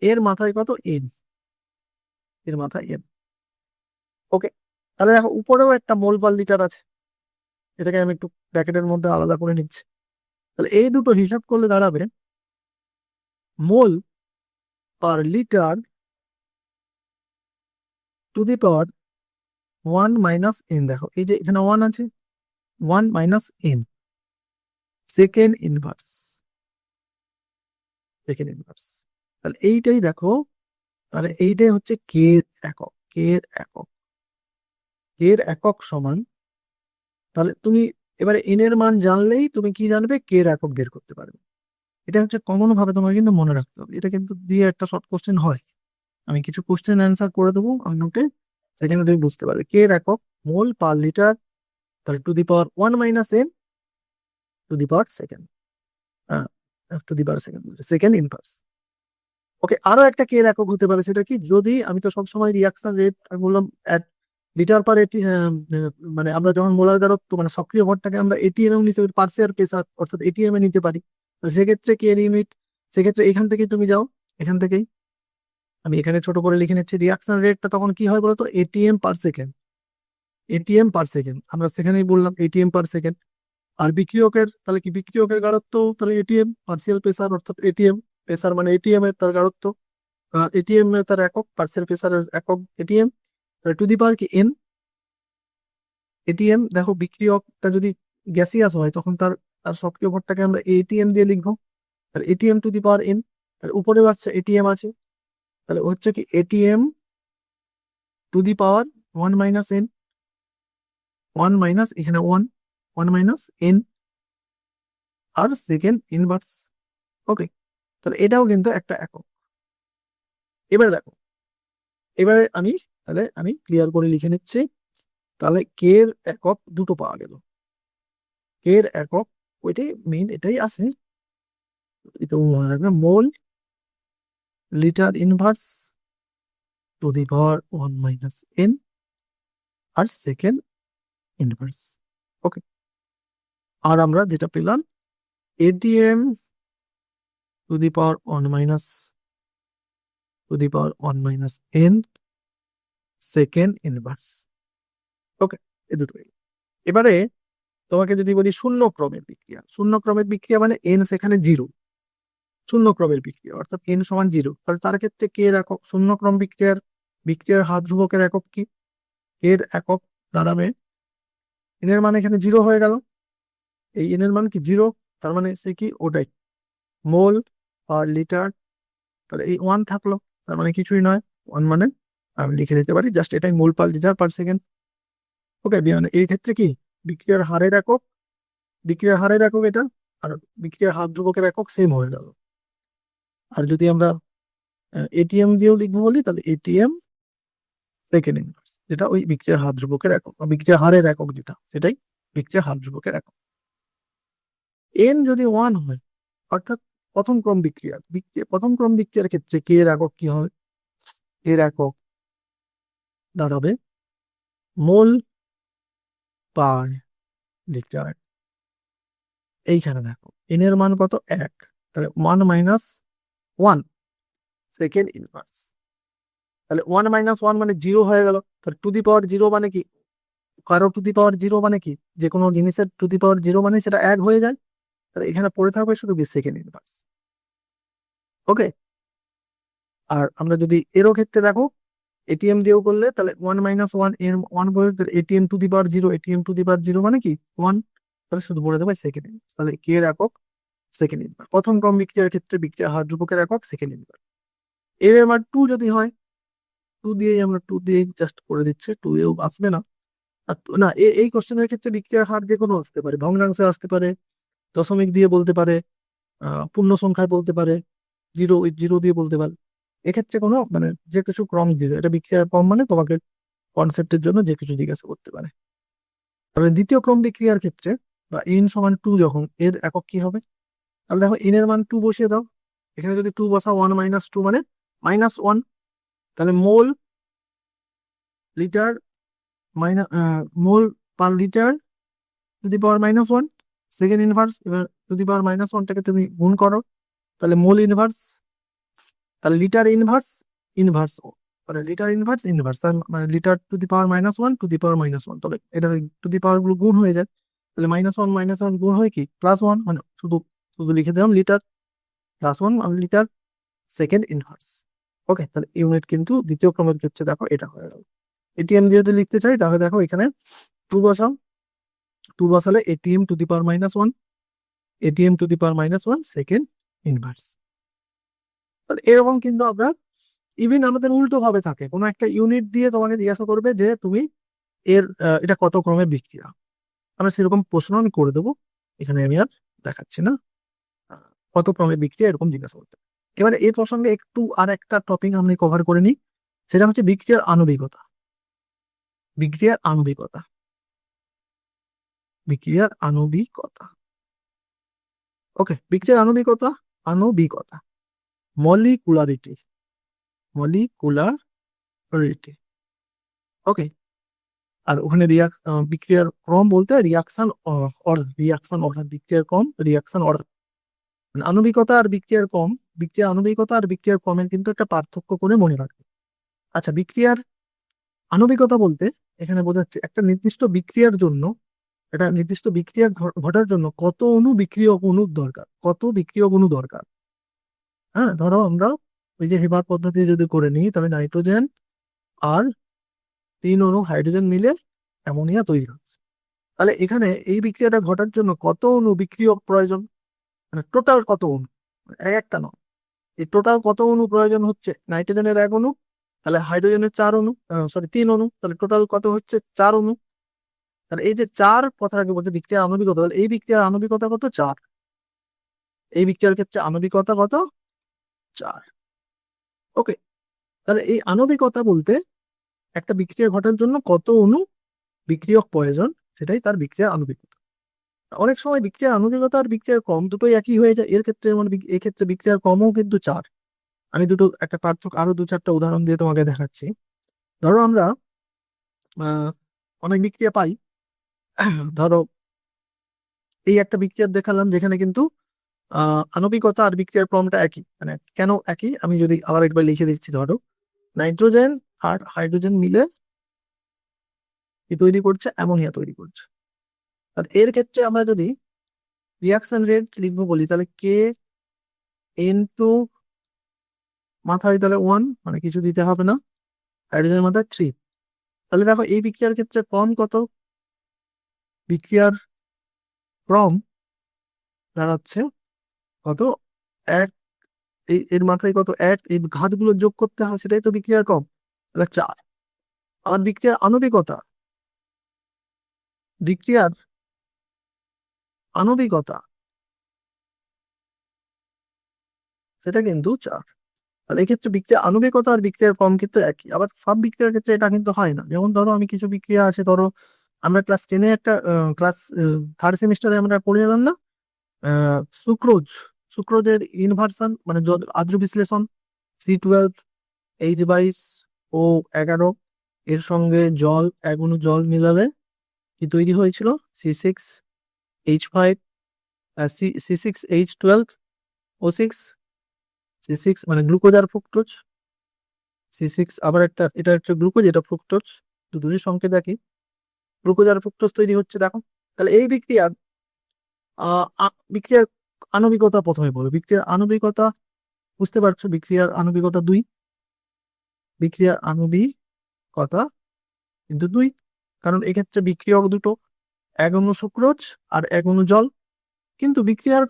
এর মাথায় কত, এন, এর মাথায় এন। ওকে, তাহলে দেখো উপরেও একটা মোল পার লিটার আছে, এটাকে আমি একটু ব্র্যাকেটের মধ্যে আলাদা করে নিচ্ছি। তাহলে এই দুটো হিসাব করলে দাঁড়াবে mole per litre to the power 1 - n। দেখো এই যে এখানে 1 আছে, 1 - n, সেকেন্ড ইনভার্স, তাহলে এইটাই দেখো, তাহলে এইটাই হচ্ছে কে একক, কে এর একক সমান, তাহলে তুমি এবারে এন এর মান জানলেই তুমি কি জানবে, কে এর একক বের করতে পারবে। এটা হচ্ছে কমন ভাবে তোমার কিন্তু মনে রাখতে হবে, এটা কিন্তু দিয়ে একটা শর্ট কোশ্চেন হয়, আমি কিছু কোশ্চেন অ্যান্সার করে দেবো আপনাকে, সেখানে তুমি বুঝতে পারবে কে এর একক মোল পার লিটার, তাহলে to the power 1 - n to the power second, second inverse. Okay, আরো একটা কে এর একক হতে পারে, সেটা কি, যদি আমি তো সবসময় রিয়াকশন রেট আমি বললাম লিটার পার এটি, মানে আমরা যখন মোলার গাঢ়ত্ব মানে সক্রিয় ভরটাকে আমরা এটিএম এ নিতে পারি, পার্সিয়াল প্রেসার অর্থাৎ এটিএম এ নিতে পারি, সেক্ষেত্রে কে এর ইউনিট, সেক্ষেত্রে এখান থেকেই তুমি যাও, এখান থেকেই আমি এখানে ছোট করে লিখে নিচ্ছি, রিয়াকশন রেটটা তখন কি হয় বলতো, এটিএম পার সেকেন্ড, আমরা সেখানেই বললাম এটিএম পার সেকেন্ড। আর বিক্রিয়কের তাহলে কি, বিক্রিয়কের গাঢ়ত্ব তাহলে এটিএম, পার্সিয়াল প্রেসার অর্থাৎ এটিএম, প্রেসার মানে এটিএম এর তার গাঢ়ত্ব, এটিএম এর তার একক, পার্সিয়াল প্রেসারের একক এটিএম, টু দি পাওয়ার কি এন। এটিএম দেখো বিক্রিয়কটা যদি গ্যাসিয়াস হয় তখন তার তার সক্রিয় ভরটাকে আমরা এটিএম দিয়ে লিখবো, তাহলে ATM to the power N, তাহলে উপরে বাচ্চা এটিএম আছে, তাহলে হচ্ছে কি ATM to the power 1 - n, এখানে 1 - n আর সেকেন্ড ইনভার্স। ওকে, তাহলে এটাও কিন্তু একটা একক। এবারে দেখো, তাহলে আমি ক্লিয়ার করে লিখে নিচ্ছি, তাহলে কে এর একক দুটো পাওয়া গেল, কে এর একক ওইটাই মেইন, এটাই আছে, এটা মনে রাখবে, mole litre inverse to the power 1 - n আর সেকেন্ড ইনভার্স। ওকে, আর আমরা যেটা পেলাম atm to the power 1 - n second inverse. Okay, এ দুটো। এবারে তোমাকে যদি বলি শূন্য ক্রমের বিক্রিয়া মানে এন সেখানে 0, শূন্য ক্রমের বিক্রিয়া অর্থাৎ এন সমান 0, তাহলে তার ক্ষেত্রে কে এর একক, শূন্য ক্রম বিক্রিয়ার হার ধ্রুবকের একক কি, এর একক দাঁড়াবে, এন এর মান এখানে 0 হয়ে গেল, এই এন এর মান কি 0, তার মানে সে কি ওটাই মোল পার লিটার, তাহলে এই 1 থাকলো, তার মানে কিছুই নয়, 1 মানে আমি লিখে দিতে পারি জাস্ট এটাই মোল পার লিটার পার সেকেন্ড। ওকে, এই ক্ষেত্রে কি বিক্রিয়ার হারের একক, এটা, আর বিক্রিয়ার হার ধ্রুবকের একক সেম হয়ে গেল। আর যদি আমরা এটিএম দিয়েও লিখবো বলি, তাহলে এটিএম সেকেন্ড ইনভার্স, যেটা ওই বিক্রিয়ার হার ধ্রুবকের একক, বিক্রিয়ার হারের একক যেটা, সেটাই বিক্রিয়ার হার ধ্রুবকের একক। এন যদি 1 হয় অর্থাৎ প্রথম ক্রম বিক্রিয়ার ক্ষেত্রে কে এর একক কি হবে, এর একক দাঁড়াবে মোল পার লিটার। এইখানে দেখো এন এর মান কত, 1, তাহলে 1 - 1 সেকেন্ড ইনভার্স, তাহলে 1 - 1 মানে 0 হয়ে গেল, তাহলে টু দি পাওয়ার 0 মানে কি, কারো টু দি পাওয়ার 0 মানে কি, যে কোনো জিনিসের টু দি পাওয়ার 0 মানে সেটা 1 হয়ে যায়, তাহলে এখানে পড়ে থাকবে শুধু সেকেন্ড ইনভার্স। ওকে, আর আমরা যদি এরও ক্ষেত্রে দেখো এটিএম দিয়েও করলে তাহলে 1 - 1 এর 1 বলে atm to the power 0, atm to the power 0 মানে কি 1, তাহলে শুধু বলে দেবো সেকেন্ড ইনভার্স। তাহলে কে এর একক সেকেন্ড ইনভার্স। প্রথম ক্রম বিক্রিয়ার ক্ষেত্রে বিক্রিয়ার হার ধ্রুবকের একক সেকেন্ড ইনভার্স। এর মান 2 যদি হয় 2 দিয়ে আমরা 2 দিয়ে জাস্ট করে দিচ্ছে, 2 এও আসবে না। আর না এই কোশ্চেনের ক্ষেত্রে বিক্রিয়ার হার যে কোনো আসতে পারে, ভগ্নাংশে আসতে পারে, দশমিক দিয়ে বলতে পারে, পূর্ণ সংখ্যায় বলতে পারে, 0 দিয়ে বলতে পারে। এক্ষেত্রে কোনো মানে যে কিছু ক্রম দিতে, এটা বিক্রিয়ার ক্রম মানে তোমাকে কনসেপ্টের জন্য যে কিছু জিজ্ঞাসা করতে পারে। তবে দ্বিতীয় ক্রম বিক্রিয়ার ক্ষেত্রে বা n সমান 2 যখন, এর একক কি হবে? তাহলে দেখো n এর মান 2 বসিয়ে দাও। এখানে যদি 2 বসাও 1 - 2 মানে -1, তাহলে mole litre mole per litre to the power -1 second inverse. এবার টু দি পাওয়ার -1টাকে তুমি গুণ করো, তাহলে মোল ইনভার্স, তাহলে লিটার ইনভার্স ইনভার্স, মানে লিটার ইনভার্স ইনভার্স, মানে litre to the power -1 to the power -1, তবে এটা টু দি পাওয়ার গুলো গুণ হয়ে যায়, তাহলে -1 গুণ হয় কি +1, মানে শুধু শুধু লিখে দিলাম লিটার +1 লিটার সেকেন্ড ইনভার্স। ওকে, তাহলে ইউনিট কিন্তু দ্বিতীয় ক্রমের ক্ষেত্রে দেখো এটা হয়ে গেল। এটিএম দিয়ে যদি লিখতে চাই তাহলে দেখো এখানে 2 বসাও, 2 বসালে ATM to the power -1, ATM to the power -1 second inverse. তাহলে এরকম কিন্তু আমরা ইভেন আমাদের উল্টো ভাবে থাকে, কোনো একটা ইউনিট দিয়ে তোমাকে জিজ্ঞাসা করবে যে তুমি এর এটা কত ক্রমের বিক্রিয়া, আমরা সেরকম প্রশ্ন আমি করে দেবো, এখানে আমি আর দেখাচ্ছি না। কত ক্রমের বিক্রিয়া এরকম জিজ্ঞাসা করতে। এবারে এই প্রসঙ্গে একটু আর একটা টপিক আমি কভার করে নিই, সেটা হচ্ছে বিক্রিয়ার আণবিকতা। বিক্রিয়ার আণবিকতা, বিক্রিয়ার আণবিকতা। ওকে, বিক্রিয়ার আণবিকতা, আণবিকতা, মলিকুলারিটি, মলিকুলারিটি। ওকে, আর ওখানে বিক্রিয়ার ক্রম বলতে রিয়াকশন রিয়াকশন অর্ডার, বিক্রিয়ার ক্রম রিয়াকশন অর্ডার। আণবিকতা আর বিক্রিয়ার ক্রম, বিক্রিয়ার আণবিকতা আর বিক্রিয়ার ক্রমের কিন্তু একটা পার্থক্য করে মনে রাখবে। আচ্ছা, বিক্রিয়ার আণবিকতা বলতে এখানে বোঝাচ্ছে একটা নির্দিষ্ট বিক্রিয়ার জন্য, একটা নির্দিষ্ট বিক্রিয়া ঘটার জন্য কত অণু বিক্রিয়ক অণুর দরকার, কত বিক্রিয়ক অণু দরকার। হ্যাঁ, ধরো আমরা ওই যে হেবার পদ্ধতি যদি করে নিই, তাহলে নাইট্রোজেন আর 3 অণু হাইড্রোজেন মিলে অ্যামোনিয়া তৈরি হচ্ছে। তাহলে এখানে এই বিক্রিয়াটা ঘটার জন্য কত অণু বিক্রিয়ক প্রয়োজন, মানে টোটাল কত অণু, একটা নয়, এই টোটাল কত অণু প্রয়োজন হচ্ছে। নাইট্রোজেনের 1 অণু, তাহলে হাইড্রোজেনের 4 অণু, সরি 3 অণু, তাহলে টোটাল কত হচ্ছে 4 অণু। তাহলে এই যে 4 কথাটাকে বলছে বিক্রিয়ার আণবিকতা, তাহলে এই বিক্রিয়ার আণবিকতা কত 4, এই বিক্রিয়ার ক্ষেত্রে আণবিকতা কত 4। ওকে, তাহলে এই আণবিকতা বলতে একটা বিক্রিয়া ঘটার জন্য কত অণু বিক্রিয়ক প্রয়োজন, সেটাই তার বিক্রিয়ার আণবিকতা। অনেক সময় বিক্রিয়ার আণবিকতা আর বিক্রিয়ার ক্রম দুটোই একই হয়ে যায়, এর ক্ষেত্রে মানে এক্ষেত্রে বিক্রিয়ার ক্রমও কিন্তু 4। আমি দুটো একটা পার্থক্য আরো 2-4টা উদাহরণ দিয়ে তোমাকে দেখাচ্ছি। ধরো আমরা অনেক বিক্রিয়া পাই, ধরো এই একটা বিক্রিয়া দেখালাম যেখানে কিন্তু আণবিকতা আর বিক্রিয়ার ক্রমটা একই। মানে কেন একই আমি যদি আবার একবার লিখে দিচ্ছি, ধরো নাইট্রোজেন আর হাইড্রোজেন মিলে কি তৈরি করছে, অ্যামোনিয়া তৈরি করছে। আর এর ক্ষেত্রে আমরা যদি রিয়াকশন রেট লিখবো বলি, তাহলে কে এন টু মাথায় তাহলে 1, মানে কিছু দিতে হবে না, হাইড্রোজেনের মাথায় 3। তাহলে দেখো এই বিক্রিয়ার ক্ষেত্রে ক্রম কত, বিক্রিয়ার ক্রম দাঁড়াচ্ছে কত 1, এর মাথায় কত 1, এই ঘাতগুলো যোগ করতে হয়, সেটাই তো বিক্রিয়ার ক্রম, তাহলে 4। আর বিক্রিয়ার আণবিকতা, বিক্রিয়ার আণবিকতা সেটা কিন্তু 4। তাহলে এক্ষেত্রে বিক্রিয়ার আণবিকতা আর বিক্রিয়ার ক্রম কিন্তু একই। আবার সব বিক্রিয়ার ক্ষেত্রে এটা কিন্তু হয় না। যেমন ধরো আমি কিছু বিক্রিয়া আছে, ধরো আমরা ক্লাস 10-এ একটা ক্লাস 3rd সেমিস্টারে আমরা পড়ে গেলাম না, সুক্রোজ, সুক্রোজের ইনভার্সন মানে আদ্র বিশ্লেষণ, C12H22O11 এর সঙ্গে জল, 1 অণু জল মিলালে কি তৈরি হয়েছিল, C6H5 C6H12O6, C6 মানে গ্লুকোজ আর ফ্রুক্টোজ, C6 আবার একটা, এটা হচ্ছে গ্লুকোজ, এটা ফ্রুক্টোজ, দুটোরই সংকেত একই, গ্লুকোজ আর ফ্রুক্টোজ তৈরি হচ্ছে দেখো। তাহলে এই বিক্রিয়া বিক্রিয়ার আণবিকতা প্রথমে বলো, বিক্রিয়ার আণবিকতা বুঝতে পারছো, বিক্রিয়ার আণবিকতা 2। বিক্রিয়ার আণবিকতা কিন্তু 2, কারণ এক্ষেত্রে বিক্রিয়ক দুটো, এক অণু সুক্রোজ আর এক অণু জল, কিন্তু বিক্রিয়ার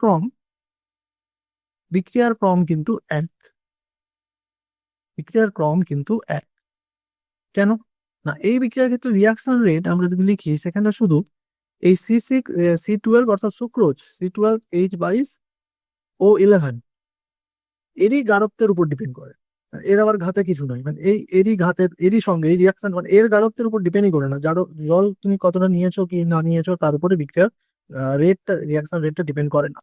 ক্রম কিন্তু এক। বিক্রিয়ার ক্রম কিন্তু এক। কেন না? এই বিক্রিয়ার ক্ষেত্রে রিয়াকশন রেট আমরা যদি লিখি, সেখানে শুধু এই C12 অর্থাৎ সুক্রোজ C12H22O11 এরই গাঢ়ত্বের উপর ডিপেন্ড করে। এর আবার ঘাতে কিছু নয়, মানে এরই সঙ্গে এই রিয়াকশন, মানে এর গাঢ়ত্বের উপর ডিপেন্ডই করে না। জল তুমি কতটা নিয়েছো কি না নিয়েছো তার উপরে বিক্রিয়ার রিয়াকশন রেটটা ডিপেন্ড করে না।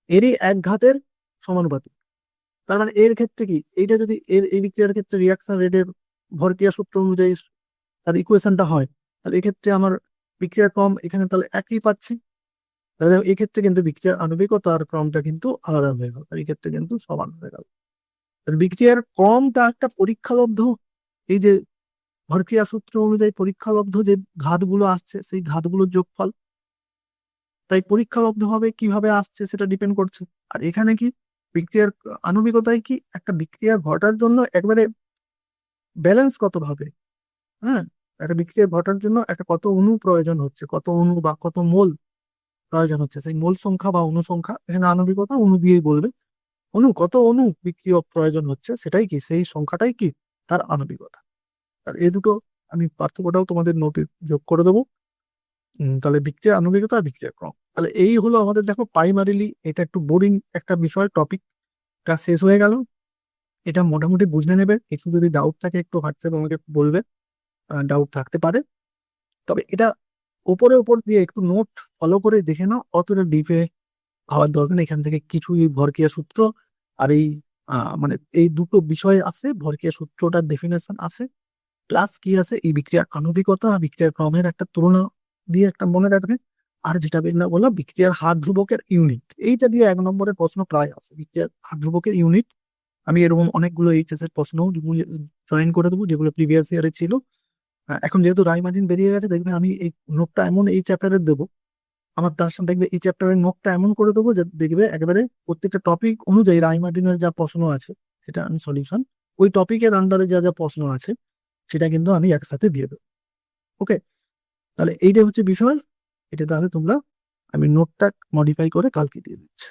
এরই এক ঘাতের সমানুপাতিক। তার মানে এর ক্ষেত্রে কি, এইটা যদি এই বিক্রিয়ার ক্ষেত্রে রিয়াকশন রেটের ভরক্রিয়া সূত্র অনুযায়ী তার ইকুয়েশনটা হয়, তাহলে এক্ষেত্রে আমার বিক্রিয়ার ক্রম এখানে তাহলে একই পাচ্ছি। তাহলে এক্ষেত্রে কিন্তু বিক্রিয়ার আণবিকতার ক্রমটা কিন্তু আলাদা হয়ে গেল, আর এক্ষেত্রে কিন্তু সমান হয়ে গেল। বিক্রিয়ার ক্রমটা একটা পরীক্ষালব্ধ, এই যে ভরক্রিয়া সূত্র অনুযায়ী পরীক্ষালব্ধ যে ঘাতগুলো আসছে সেই ঘাতগুলোর যোগফল। তাই পরীক্ষালব্ধ ভাবে কিভাবে আসছে সেটা ডিপেন্ড করছে। আর এখানে কি বিক্রিয়ার আণবিকতায় কি একটা বিক্রিয়া ঘটার জন্য একবারে ব্যালেন্স কত ভাবে, হ্যাঁ, একটা বিক্রিয়া ঘটার জন্য একটা কত অণু প্রয়োজন হচ্ছে, কত অণু বা কত মোল প্রয়োজন হচ্ছে, সেই মোল সংখ্যা বা অণু সংখ্যা এখানে আণবিকতা অণু দিয়েই বলবে। কত অণু বিক্রিয়ক প্রয়োজন হচ্ছে সেটাই কি, সেই সংখ্যাটাই কি তার আণবিকতা। আর এই দুটো আমি পার্থক্যটাও তোমাদের নোটে যোগ করে দেবো। তাহলে বিক্রিয়া আণবিকতা আর বিক্রিয়া ক্রম, তাহলে এই হলো আমাদের, দেখো প্রাইমারিলি এটা একটু বোরিং একটা বিষয়, টপিকটা শেষ হয়ে গেল। এটা মোটামুটি বুঝে নেবে, কিছু যদি ডাউট থাকে একটু হোয়াটসঅ্যাপে আমাকে বলবে, ডাউট থাকতে পারে। তবে এটা ওপর দিয়ে একটু নোট ফলো করে দেখে নাও, অতটা ডিপে হওয়ার দরকার নেই। এখান থেকে কিছুই ভরক্রিয়া সূত্র আর এই মানে এই দুটো বিষয় আছে, ভরক্রিয়া সূত্রটার ডেফিনেশন আছে, প্লাস কি আছে এই বিক্রিয়ার আণবিকতা আর বিক্রিয়ার ক্রমের একটা তুলনা দিয়ে একটা মনে রাখবে। আর যেটা বললাম বিক্রিয়ার হার ধ্রুবকের ইউনিট, এইটা দিয়ে 1 নম্বরের প্রশ্ন প্রায় আছে, বিক্রিয়ার হার ধ্রুবকের ইউনিট। আমি এরকম অনেকগুলো এইচএস এর প্রশ্ন জয়েন করে দেবো যেগুলো প্রিভিয়াস ইয়ারে ছিল। এখন যেহেতু রাইমার্টিন বেরিয়ে গেছে, দেখবে আমি এই নোটটা এমন এই চ্যাপ্টারের দেবো, আমার তার সাথে দেখবে এই চ্যাপ্টারের নোটটা এমন করে দেবো যে দেখবে একেবারে প্রত্যেকটা টপিক অনুযায়ী রাইমার্টিনের যা প্রশ্ন আছে সেটা আমি সলিউশন, ওই টপিকের আন্ডারে যা যা প্রশ্ন আছে সেটা কিন্তু আমি একসাথে দিয়ে দেবো। ওকে, তাহলে এইটাই হচ্ছে বিষয়। এটা তাহলে তোমরা, আমি নোটটা মডিফাই করে কালকে দিয়ে দিচ্ছি।